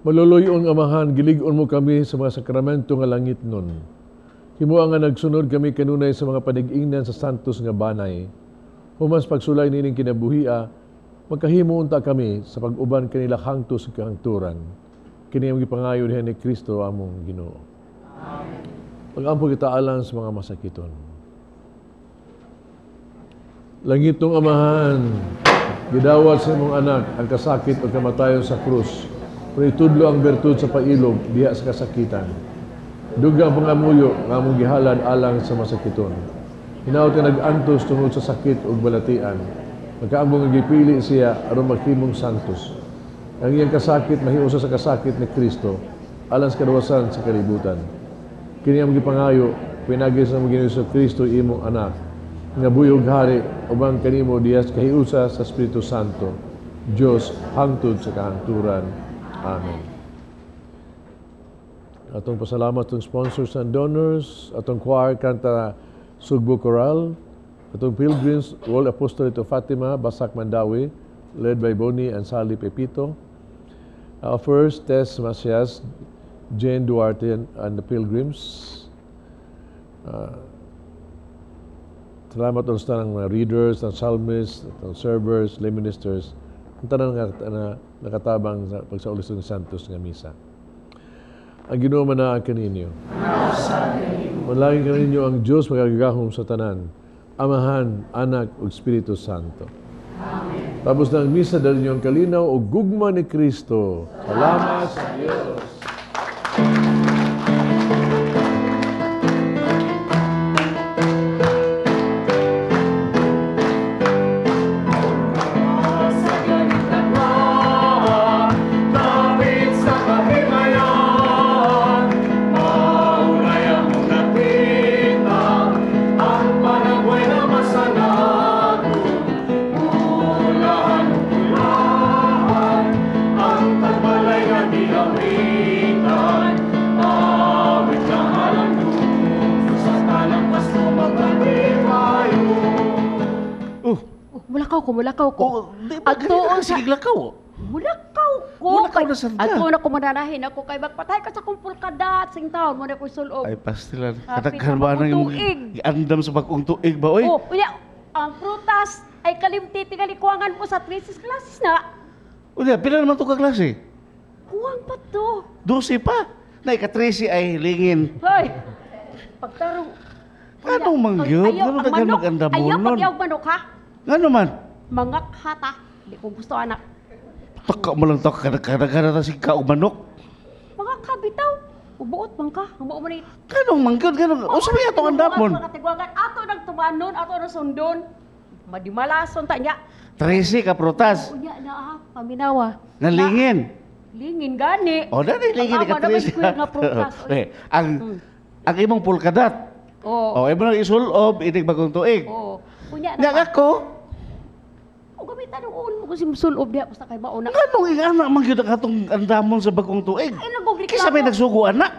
Maluluyon amahan, gilig-on mo kami sa mga sakramento nga langit nun. Himo nga nagsunod kami kanunay sa mga panig-ingnan sa santos nga banay. Humas pagsulay nining kinabuhia, magkahimo unta kami sa pag-uban kanila hangto sa kahangturan. Kini ang gipangayo diha ni Kristo among Ginoo. Mag-aampo kita alang sa mga masakiton. Langitong amahan, gidawat sa imong anak ang kasakit o kamatayon sa krus. Pero itudlo ang bertud sa pailog diha sa kasakitan. Dugang pangamuyo nga among gihalad alang sa masakiton. Hinaut nga nag-antos tungod sa sakit ug balatian. Magkaambong nga gipili siya aron maghimong santos. Ang iyang kasakit mahiusa sa kasakit ni Kristo alang sa kaluwasan sa kalibutan. Kini ang gipangayo pinagi sa Ginoong Kristo imong anak nga buyog hari ubang kanimo diyas kahiusa sa Espiritu Santo, Dios hangtod sa kahangturan. Amen. Atong pasalamat atong sponsors and donors, atong choir kanta Sugbo Choral, atong pilgrims World Apostolate of Fatima, Basak Mandawi, led by Bonnie and Sally Pepito. First, Tess Macias, Jane Duarte and the pilgrims. Salamat on sa ng readers, ng psalmists, ng servers, lay ministers, ang tanang na nakatabang sa pagsaulis ng Santos nga misa. Ang Ginoo manaan kaninyo. Manalangin kaninyo ang Diyos magagahom sa tanan, Amahan, Anak ug Espiritu Santo. Amen. Tapos na ang misa dahil niyo ang kalinaw o gugma ni Kristo. Salamat sa Diyos. Mulakaw ko. Oh, di ba ganyan sige lakaw? Mulakaw ko. Mulakaw na saan ka? Ato na ko mananahin ako kay magpatay ka sa kumpul kadat sing taon mo na ko sulog. Ay pastilan. Hapit Kadaghan ba na nang tuig. andam sa bagong tuig ba oy? Oh, unya Ang prutas ay kalimtiti nga likuangan mo sa 3 classes na. Unya, pila naman ito ka klase? Kuwang pa to. 12 pa. Na ika-13 ay lingin. Hoy! Pagtarong... Anong mangyod? Ganun na ganun maganda mo Ayaw nun. pag-yaw manok ha? Nga naman. Mangak hata. Hindi ko gusto anak. Taka mo lang taka na si kaumanok. Mangak ha, bitaw. Ubuot man ka. Huwag mo na Ganong mangyod, ganong. O sabi atong andamon. Ato nang tumanon, ato nang sundon. Madimalason ta niya. 13 ka prutas. Unya na ha, paminawa. Nga lingin. Lingin gani. O dali lingin Ang ama naman ika-13. square nga prutas. Ang imong pulkadat. Oo. O, imo nang isulob, inig bagong tuig. Oo. Unya Nga na. ako, O gamitan ng ulo mo kasi musulob diya. Basta kay mauna. ganong ingana mangyod ang atong andamon sa bagong tuig. Ay, naguglik Kisa may nagsugo anak.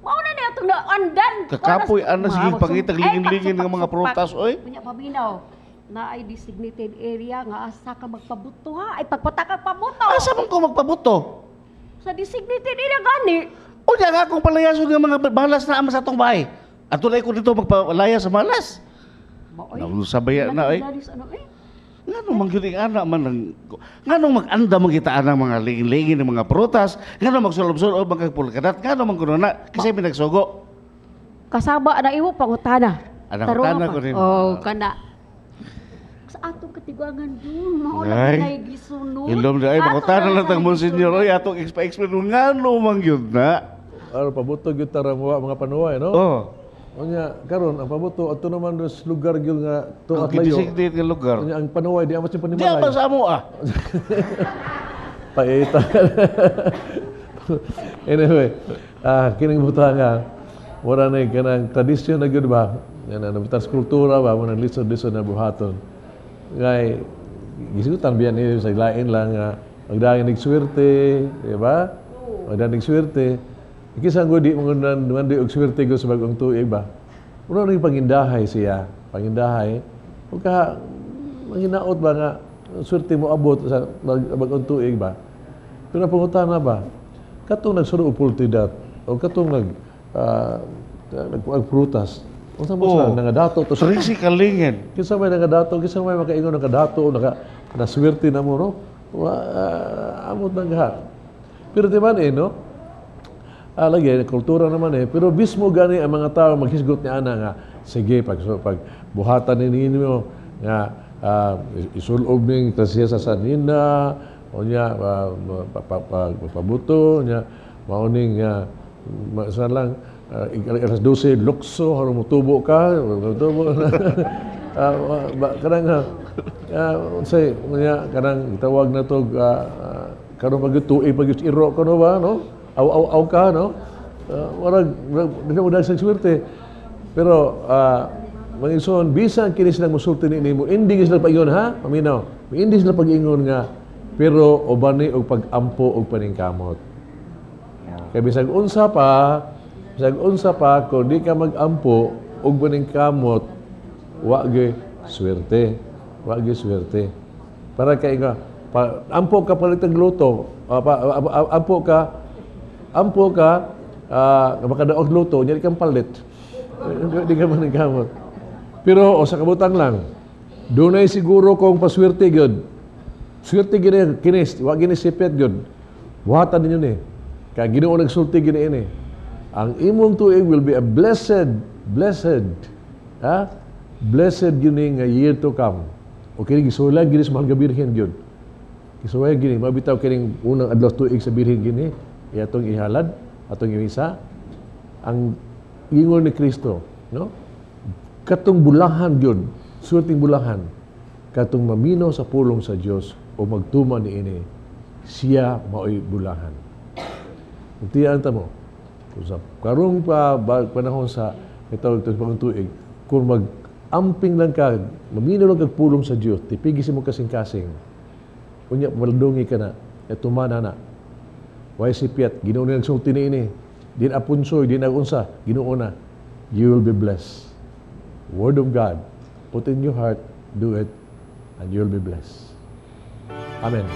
Mauna na itong naandan. Kakapoy, ana, sige, pangitag lingin-lingin ng mga prutas, oy. Unya paminaw. Na ay designated area nga asa ka magpabuto ha. Ay pagpataka pabuto. Asa man ko magpabuto? Sa designated area gani. O diya nga akong palayason ng mga balas na ama sa atong bahay. At tulay ko dito magpalaya sa malas. Sabaya na ay. Ano eh? Nga nung mangyuting anak man, nga nung mag-anda magkitaan ng mga lingin-lingin ng mga prutas, nga nung magsulob-sulob mga pulkadat, nga nung magkununa, kasi may nagsugo. Kasaba na iwo pangutana. Anang Tarong utana pa. ko rin. Oh, kana. Sa atong katiguangan doon, mauna Ay. na gisunod. Ilom na ay, makutana lang tang monsignor, ay atong explain nga nung mangyud na. Ano, pabuto gyud tara mga panuway, no? Oh, Unya, karon ang pabuto ato naman dos lugar gyud nga ang tuat layo. kidisignate nga lugar. Unya ang panuway di amat yung Di panimalay. ba sa amo ah? Paita. Anyway, kining buta nga wala na kanang tradisyon na gyud ba? Yan ang bitas kultura ba mo nang lisod-lisod na buhaton. Ngay gisutan biyan ni sa lain lang nga magdangin nig swerte, di ba? Magdangin nig swerte. Ikisang gudi mo naman di og swerte go sa bagong tuig ba? Una ning pangindahay siya, pangindahay. Ug ka manginaot ba nga swerte mo abot sa bagong tuig ba? Pero pangutana ba? Katong nagsuro og pultidad o katong nagprutas. Unsa mo sila nangadato to sa Trisi kalingin. kinsa may nangadato, kinsa may makaingon nangadato na swerte na mo no? Amot nang gaha. Pero di man no? Lagi, kultura naman pero mismo gani ang mga tao maghisgot niya ana nga, sige, pag buhatan ninyo nga isulob ning klase sa sanina, o niya, pabuto, niya, mauning nga, saan lang, alas 12, lukso, harong mutubo ka, mutubo na. Karang nga, say, karang tawag na to, karong pag-tuig, pag-iro ko no ba, no? Aw ka, no? Warag, nagdamudag sa swerte. Pero, mga ison, bisan kini silang musulti ni mo, hindi sila pag-ingon, ha? Paminaw, hindi sila pag-ingon nga, pero ubani og pag-ampo og paningkamot. Kaya bisag unsa pa, kung di ka mag-ampo og paningkamot, wa gyud swerte. Wa gyud swerte. Para kay nga, ampo ka palit ng luto, ampo ka, makadaog luto, nya di kang palit. Di ka maningkamot. Pero, o sa kabutang lang, dunay siguro kung paswerte gyud. Swerte gini kinis, wa gini sipet gyud. Buhatan ninyo ni. Kaya Ginoo nagsulti gini ini. Ang imong tuig will be a blessed, blessed gini nga year to come. O kini gisulag gini sa mahal nga birhen gyud. Gisulag gini mabitaw kining unang adlaw tuig sa birhen gini, atong ihalad, atong imisa ang ingon ni Kristo, no? Katong bulahan gyud, sulting bulahan. Katong maminaw sa pulong sa Dios o magtuma niini, siya mao'y bulahan. Tiyaan ta mo, kung sa karong panahon sa itawag ito pang tuig, kung mag-amping lang ka, maminaw lang kag pulong sa Dios, tipigis mo kasing-kasing, unya maldungi ka na, tumana na. Way sipiat, Ginoo na nagsulti niini, din apunsoy, din agunsa, Ginoo na, you will be blessed. Word of God, put in your heart, do it, and you'll be blessed. Amen.